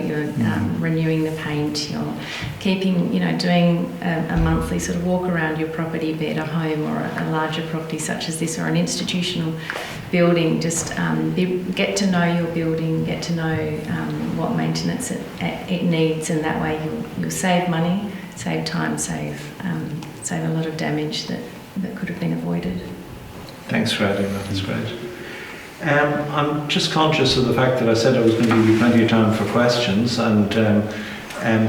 renewing the paint, you're keeping, doing a monthly sort of walk around your property, be it a home or a larger property such as this or an institutional building. Just get to know your building, get to know what maintenance it needs, and that way you'll save money, save time, save a lot of damage that could have been avoided. Thanks for adding that. That's great. I'm just conscious of the fact that I said I was going to give you plenty of time for questions, and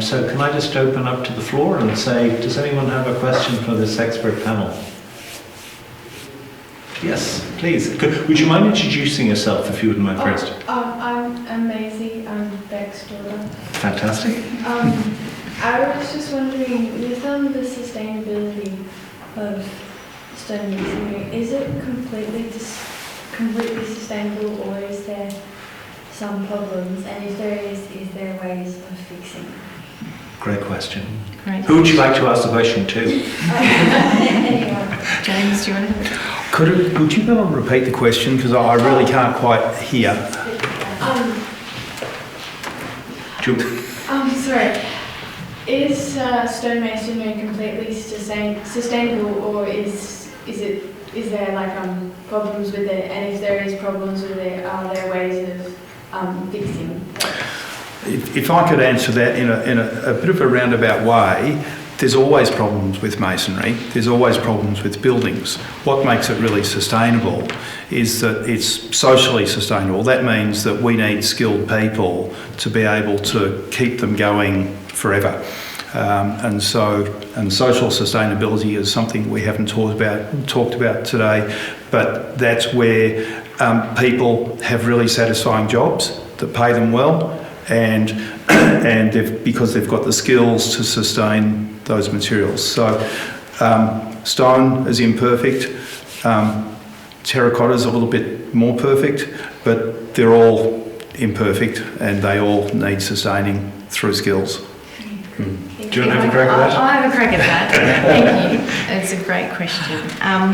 so can I just open up to the floor and say, does anyone have a question for this expert panel? Yes, please. Would you mind introducing yourself if you wouldn't mind first? I'm Maisie. I'm Beck's daughter. Fantastic. I was just wondering, with the sustainability of stonemasonry, is it completely sustainable, or is there some problems? And if there is there ways of fixing it? Great question. Great. Who would you like to ask the question to? Anyone. James, do you want to have Could you go and repeat the question, because I really can't quite hear. Sorry. Is stonemasonry completely sustainable, or is there like problems with it? And if there is problems with it, are there ways of fixing it? If I could answer that in a bit of a roundabout way, there's always problems with masonry. There's always problems with buildings. What makes it really sustainable is that it's socially sustainable. That means that we need skilled people to be able to keep them going forever. And social sustainability is something we haven't talked about today, but that's where people have really satisfying jobs that pay them well, and because they've got the skills to sustain those materials. So stone is imperfect, terracotta is a little bit more perfect, but they're all imperfect and they all need sustaining through skills. Do you want to have a crack at that? I'll have a crack at that. Thank you. It's a great question.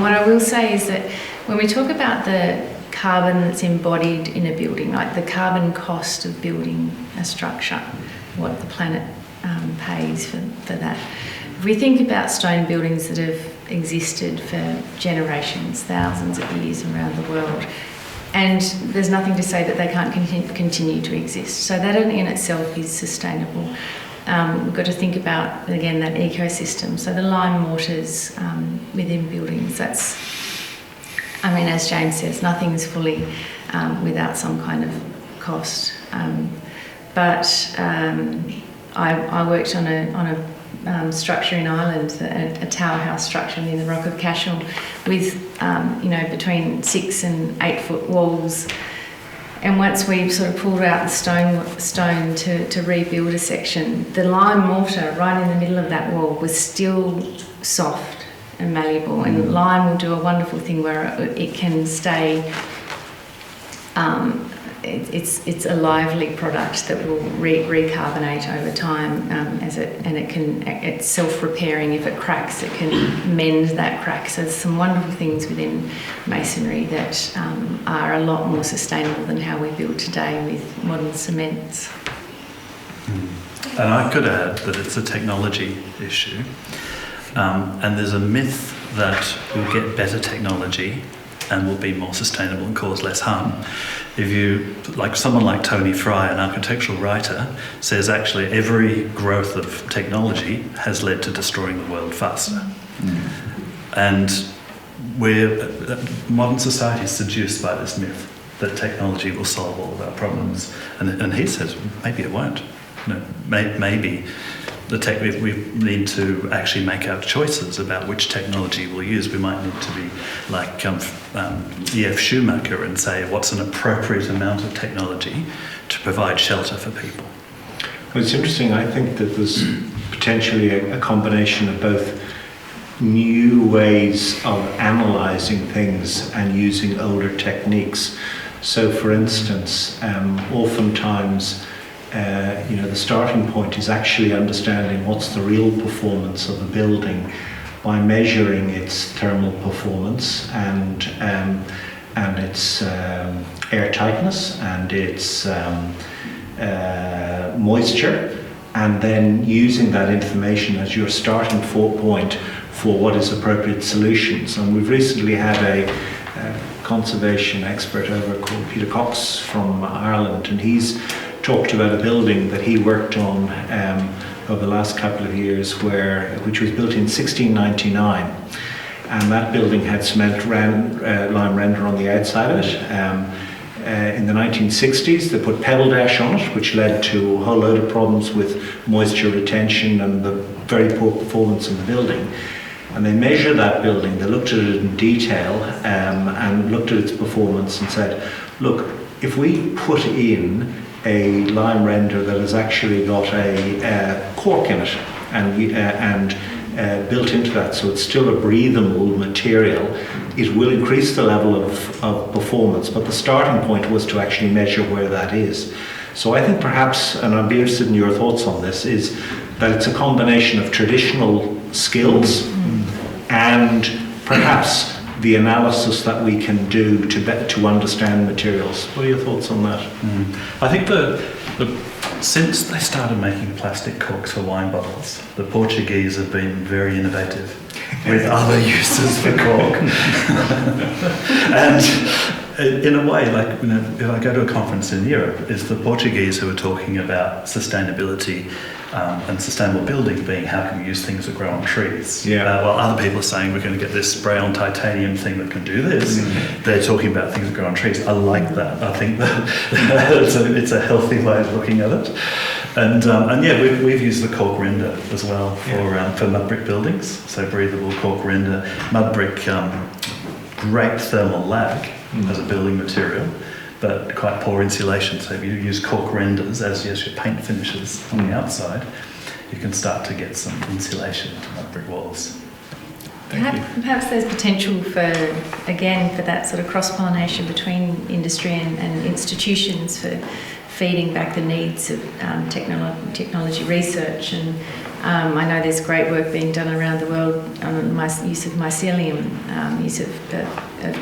What I will say is that when we talk about the carbon that's embodied in a building, like the carbon cost of building a structure, what the planet pays for that. If we think about stone buildings that have existed for generations, thousands of years around the world, and there's nothing to say that they can't continue to exist. So that in itself is sustainable. We've got to think about, again, that ecosystem. So the lime mortars within buildings, as James says, nothing's fully without some kind of cost. But I worked on a structure in Ireland, a tower house structure near the Rock of Cashel, with between 6 and 8 foot walls. And once we sort of pulled out the stone to rebuild a section, the lime mortar right in the middle of that wall was still soft and malleable. And lime will do a wonderful thing where it can stay. It's a lively product that will recarbonate over time, it's self-repairing. If it cracks, it can mend that crack. So there's some wonderful things within masonry that are a lot more sustainable than how we build today with modern cements. And I could add that it's a technology issue, and there's a myth that we'll get better technology and will be more sustainable and cause less harm. If you, like someone like Tony Fry, an architectural writer, says actually every growth of technology has led to destroying the world faster. And modern society is seduced by this myth that technology will solve all of our problems. And he says, maybe it won't. No, maybe we need to actually make our choices about which technology we'll use. We might need to be like E.F. Schumacher and say what's an appropriate amount of technology to provide shelter for people. Well, it's interesting. I think that there's potentially a combination of both new ways of analysing things and using older techniques. So, for instance, oftentimes the starting point is actually understanding what's the real performance of a building by measuring its thermal performance and its air tightness and its moisture, and then using that information as your starting point for what is appropriate solutions. And we've recently had a conservation expert over called Peter Cox from Ireland, and he's talked about a building that he worked on over the last couple of years, which was built in 1699, and that building had cement lime render on the outside of it. In the 1960s, they put pebble dash on it, which led to a whole load of problems with moisture retention and the very poor performance in the building. And they measured that building, they looked at it in detail and looked at its performance and said, look, if we put in a lime render that has actually got a cork in it and built into that, so it's still a breathable material. It will increase the level of performance, but the starting point was to actually measure where that is. So I think perhaps, and I'd be interested in your thoughts on this, is that it's a combination of traditional skills and perhaps the analysis that we can do to understand materials. What are your thoughts on that? I think since they started making plastic corks for wine bottles, the Portuguese have been very innovative with other uses for cork. And in a way, like, you know, if I go to a conference in Europe, it's the Portuguese who are talking about sustainability and sustainable building being how can we use things that grow on trees. While other people are saying we're going to get this spray-on titanium thing that can do this. They're talking about things that grow on trees. I like that. I think that it's a healthy way of looking at it. And yeah, we've used the cork render as well for mud brick buildings. So breathable cork render, mud brick, great thermal lag as a building material, but quite poor insulation. So if you use cork renders as your paint finishes on the outside, you can start to get some insulation to mud brick walls. Perhaps there's potential for that sort of cross-pollination between industry and institutions for feeding back the needs of technology research. And I know there's great work being done around the world on use of mycelium, use of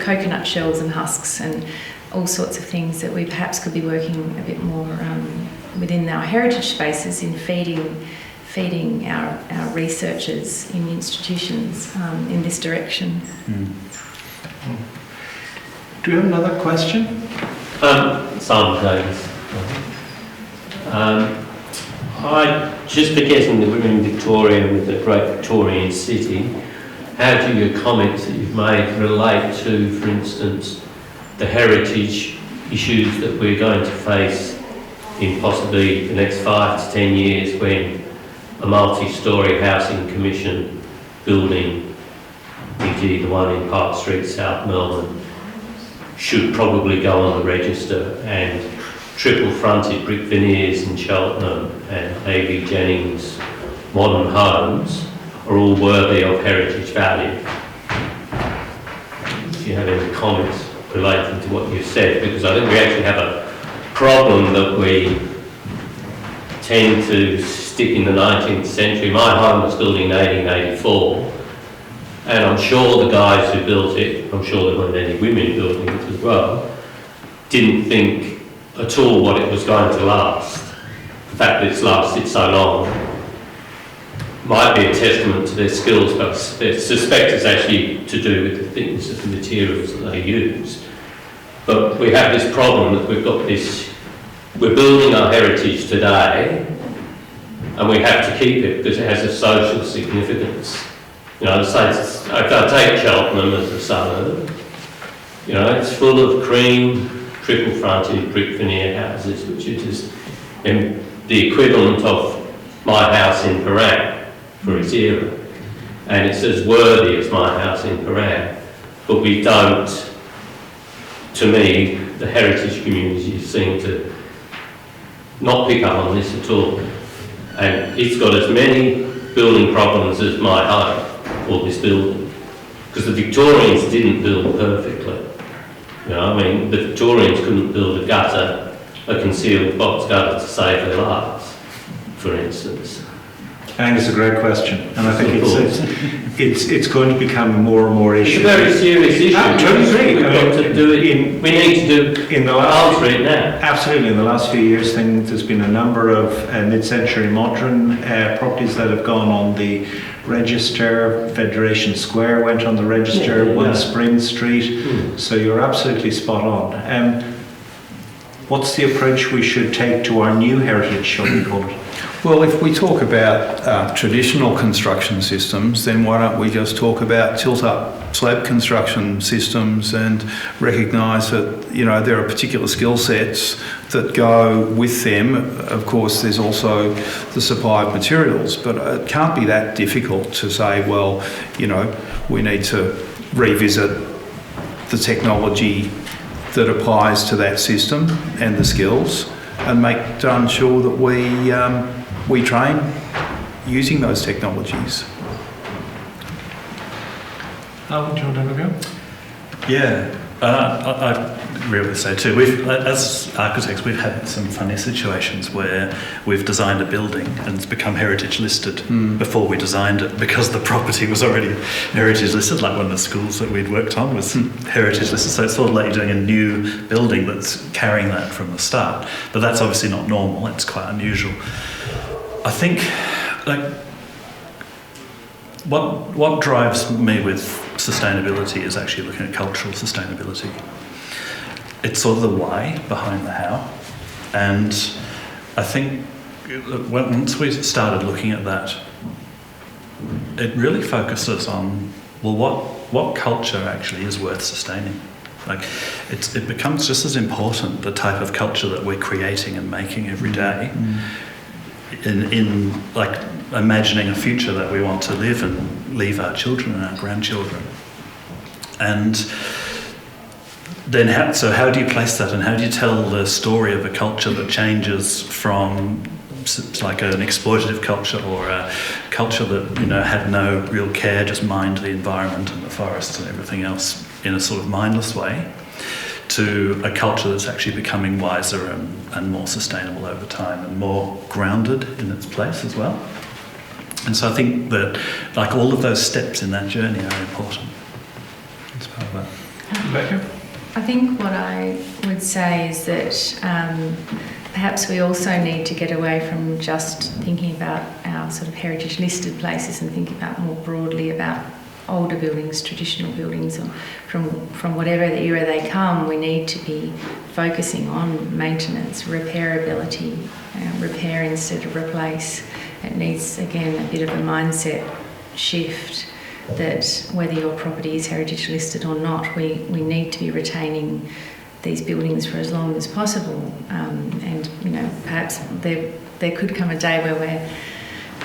coconut shells and husks, and all sorts of things that we perhaps could be working a bit more within our heritage spaces in feeding our researchers in institutions in this direction. Do you have another question? Simon Davis. I just forgetting that we're in Victoria with the great Victorian city. How do your comments that you've made relate to, for instance, the heritage issues that we're going to face in possibly the next 5 to 10 years when a multi-storey housing commission building, e.g. the one in Park Street, South Melbourne, should probably go on the register, and triple-fronted brick veneers in Cheltenham and A.V. Jennings modern homes are all worthy of heritage value? If you have any comments relating to what you've said, because I think we actually have a problem that we tend to stick in the 19th century. My home was built in 1884, and I'm sure the guys who built it, I'm sure there weren't any women building it as well, didn't think at all what it was going to last. The fact that it's lasted so long might be a testament to their skills, but I suspect it's actually to do with the thickness of the materials that they use. But we have this problem that we've got this, we're building our heritage today, and we have to keep it because it has a social significance. You know, if I take Cheltenham as a suburb, you know, it's full of cream, triple-fronted brick veneer houses, which are just the equivalent of my house in Parang for its era. And it's as worthy as my house in Parang. But we don't, to me, the heritage community seem to not pick up on this at all. And it's got as many building problems as my home, or this building. Because the Victorians didn't build perfectly. You know, I mean, the Victorians couldn't build a gutter, a concealed box gutter to save their lives, for instance. I think it's a great question, and I think it's going to become more and more issue. It's a very serious issue. I totally agree. We've got to do it. We need to do in the last answer it now. Absolutely, in the last few years, there's been a number of mid-century modern properties that have gone on the register. Federation Square went on the register. One Spring Street. So you're absolutely spot on. What's the approach we should take to our new heritage, shall we call it? Well, if we talk about traditional construction systems, then why don't we just talk about tilt-up slab construction systems and recognise that, you know, there are particular skill sets that go with them. Of course, there's also the supply of materials, but it can't be that difficult to say, well, you know, we need to revisit the technology that applies to that system and the skills, and make darn sure that we train using those technologies. Alvin, do you want to have a go? Yeah, I agree with so too. We've, as architects, we've had some funny situations where we've designed a building and it's become heritage listed before we designed it because the property was already heritage listed. Like one of the schools that we'd worked on was heritage listed, so it's sort of like you're doing a new building that's carrying that from the start. But that's obviously not normal. It's quite unusual. I think, like, what drives me with sustainability is actually looking at cultural sustainability. It's sort of the why behind the how. And I think once we started looking at that, it really focuses on, well, what culture actually is worth sustaining? Like, it becomes just as important, the type of culture that we're creating and making every day, in like imagining a future that we want to live and leave our children and our grandchildren. And then how do you place that, and how do you tell the story of a culture that changes from like an exploitative culture or a culture that, you know, had no real care, just mined the environment and the forests and everything else in a sort of mindless way, to a culture that's actually becoming wiser and more sustainable over time and more grounded in its place as well. And so I think that, like, all of those steps in that journey are important. It's part of that. Becca? I think what I would say is that perhaps we also need to get away from just thinking about our sort of heritage listed places and think about more broadly about older buildings, traditional buildings, or from whatever era they come. We need to be focusing on maintenance, repairability, repair instead of replace. It needs, again, a bit of a mindset shift that whether your property is heritage listed or not, we need to be retaining these buildings for as long as possible. And, you know, perhaps there could come a day where we're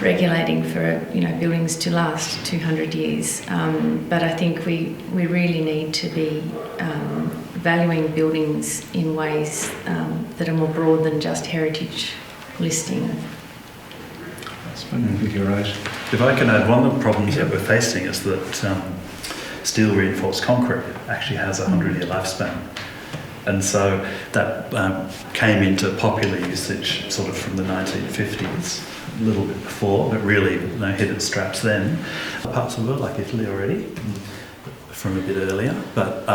regulating for, you know, buildings to last 200 years. But I think we really need to be valuing buildings in ways that are more broad than just heritage listing. I think you're right. If I can add, one of the problems that we're facing is that steel reinforced concrete actually has a 100-year lifespan. And so that came into popular usage sort of from the 1950s, a little bit before, but really, you know, hit its straps then. Parts of the world, like Italy already, from a bit earlier. But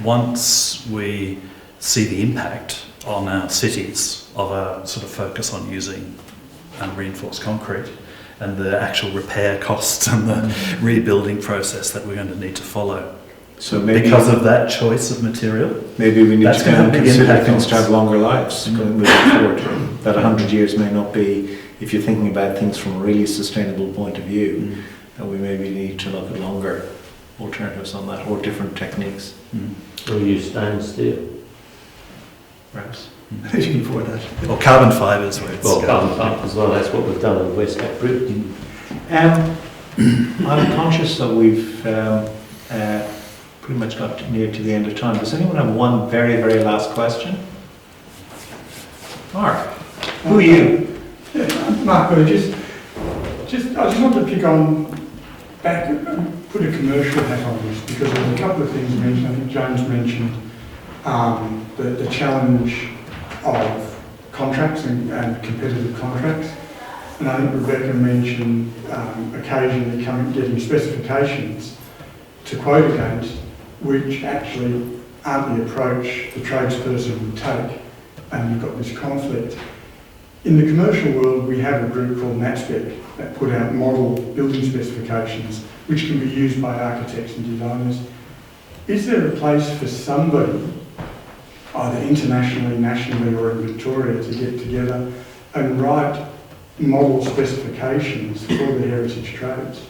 once we see the impact on our cities of a sort of focus on using reinforced concrete, and the actual repair costs and the rebuilding process that we're going to need to follow. So maybe, because of that choice of material, maybe we need that's to going to consider things to have longer lives moving forward. That 100 years may not be, if you're thinking about things from a really sustainable point of view, that we maybe need to look at longer alternatives on that, or different techniques. Or use stainless steel. Perhaps. You can afford that. or carbon fibres, where it's Carbon fibre as well, that's what we've done in West Cap Bridge. I'm conscious that we've pretty much got near to the end of time. Does anyone have one very, very last question? Mark, who are you? Mark Burgess. I just wanted to pick on back and put a commercial hat on this, because there's a couple of things mentioned. I think James mentioned the challenge of contracts and competitive contracts. And I think Rebecca mentioned occasionally getting specifications to quote against, which actually aren't the approach the tradesperson would take, and you've got this conflict. In the commercial world, we have a group called NatSpec that put out model building specifications, which can be used by architects and designers. Is there a place for somebody, either internationally, nationally, or in Victoria, to get together and write model specifications for the heritage trades?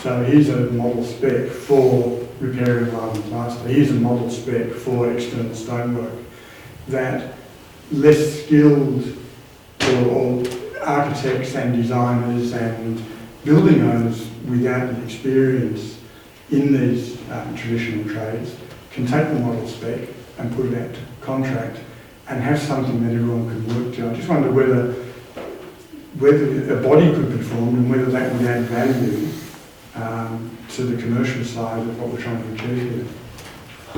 So here's a model spec for repairing lime and plaster. Here's a model spec for external stonework, that less skilled or architects and designers and building owners without the experience in these traditional trades can take the model spec and put it out to contract and have something that everyone can work to. I just wonder whether a body could be formed and whether that would add value to the commercial side of what we're trying to achieve here? I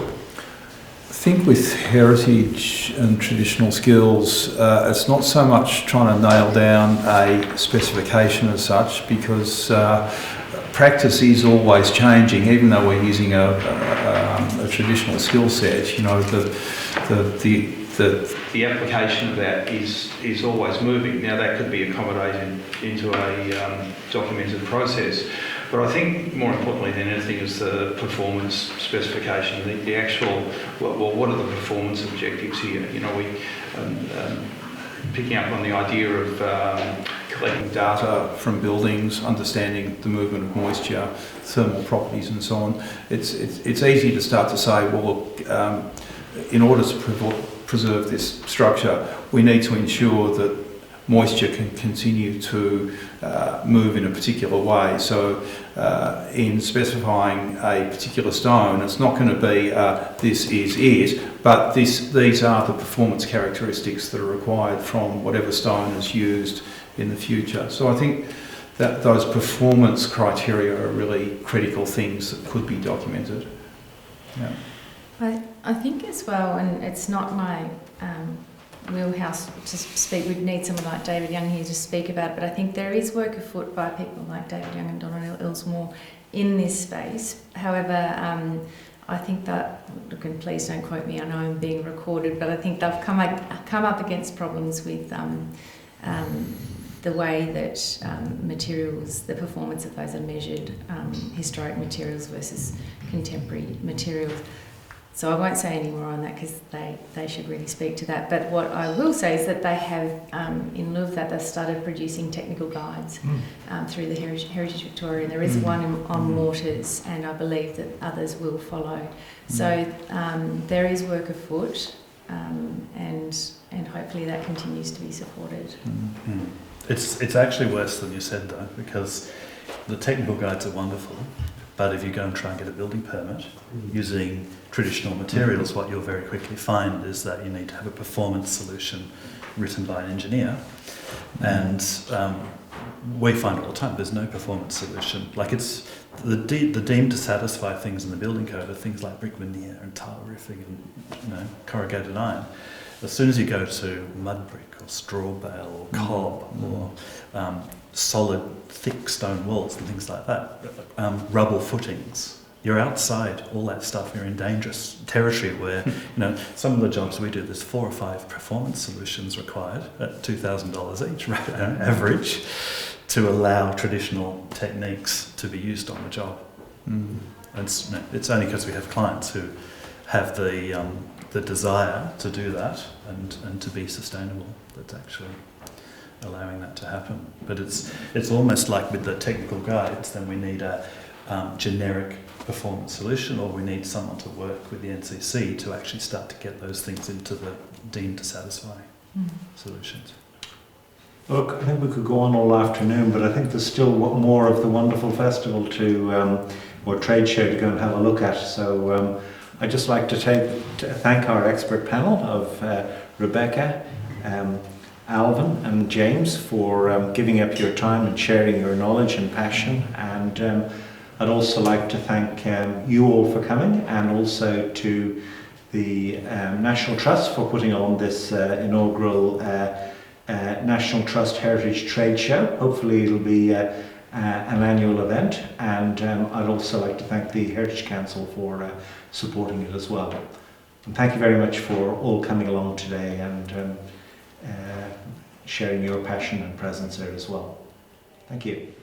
think with heritage and traditional skills, it's not so much trying to nail down a specification as such, because practice is always changing. Even though we're using a traditional skill set, you know, the application of that is always moving. Now that could be accommodated into a documented process. But I think more importantly than anything is the performance specification, the actual, well, what are the performance objectives here? You know, picking up on the idea of collecting data from buildings, understanding the movement of moisture, thermal properties and so on. It's easy to start to say, well, look, in order to preserve this structure, we need to ensure that moisture can continue to move in a particular way. So in specifying a particular stone, it's not going to be this is it, but these are the performance characteristics that are required from whatever stone is used in the future. So I think that those performance criteria are really critical things that could be documented. Yeah. I think as well, and it's not my wheelhouse to speak, we'd need someone like David Young here to speak about it, but I think there is work afoot by people like David Young and Donald Ilsmore in this space. However, I think that, look, and please don't quote me, I know I'm being recorded, but I think they've come up against problems with the way that materials, the performance of those are measured, historic materials versus contemporary materials. So I won't say any more on that because they should really speak to that. But what I will say is that they have, in lieu of that, they've started producing technical guides through the Heritage Victoria. And there is one on mortars, and I believe that others will follow. So there is work afoot, and hopefully that continues to be supported. It's actually worse than you said though, because the technical guides are wonderful, but if you go and try and get a building permit using traditional materials, what you'll very quickly find is that you need to have a performance solution written by an engineer. And we find all the time there's no performance solution. Like it's the deemed to satisfy things in the building code are things like brick veneer and tile roofing and corrugated iron. As soon as you go to mud brick or straw bale or cob or solid thick stone walls and things like that, rubble footings, you're outside all that stuff. You're in dangerous territory where, some of the jobs we do, there's 4 or 5 performance solutions required at $2,000 each, average, to allow traditional techniques to be used on the job. And it's only because we have clients who have the desire to do that and to be sustainable that's actually allowing that to happen. But it's almost like with the technical guides, then we need a generic performance solution, or we need someone to work with the NCC to actually start to get those things into the deemed to satisfy solutions. Look, I think we could go on all afternoon, but I think there's still more of the wonderful festival or trade show to go and have a look at. So I'd just like to thank our expert panel of Rebecca, Alvin and James for giving up your time and sharing your knowledge and passion. And I'd also like to thank you all for coming, and also to the National Trust for putting on this inaugural National Trust Heritage Trade Show. Hopefully it'll be an annual event, and I'd also like to thank the Heritage Council for supporting it as well. And thank you very much for all coming along today and sharing your passion and presence there as well. Thank you.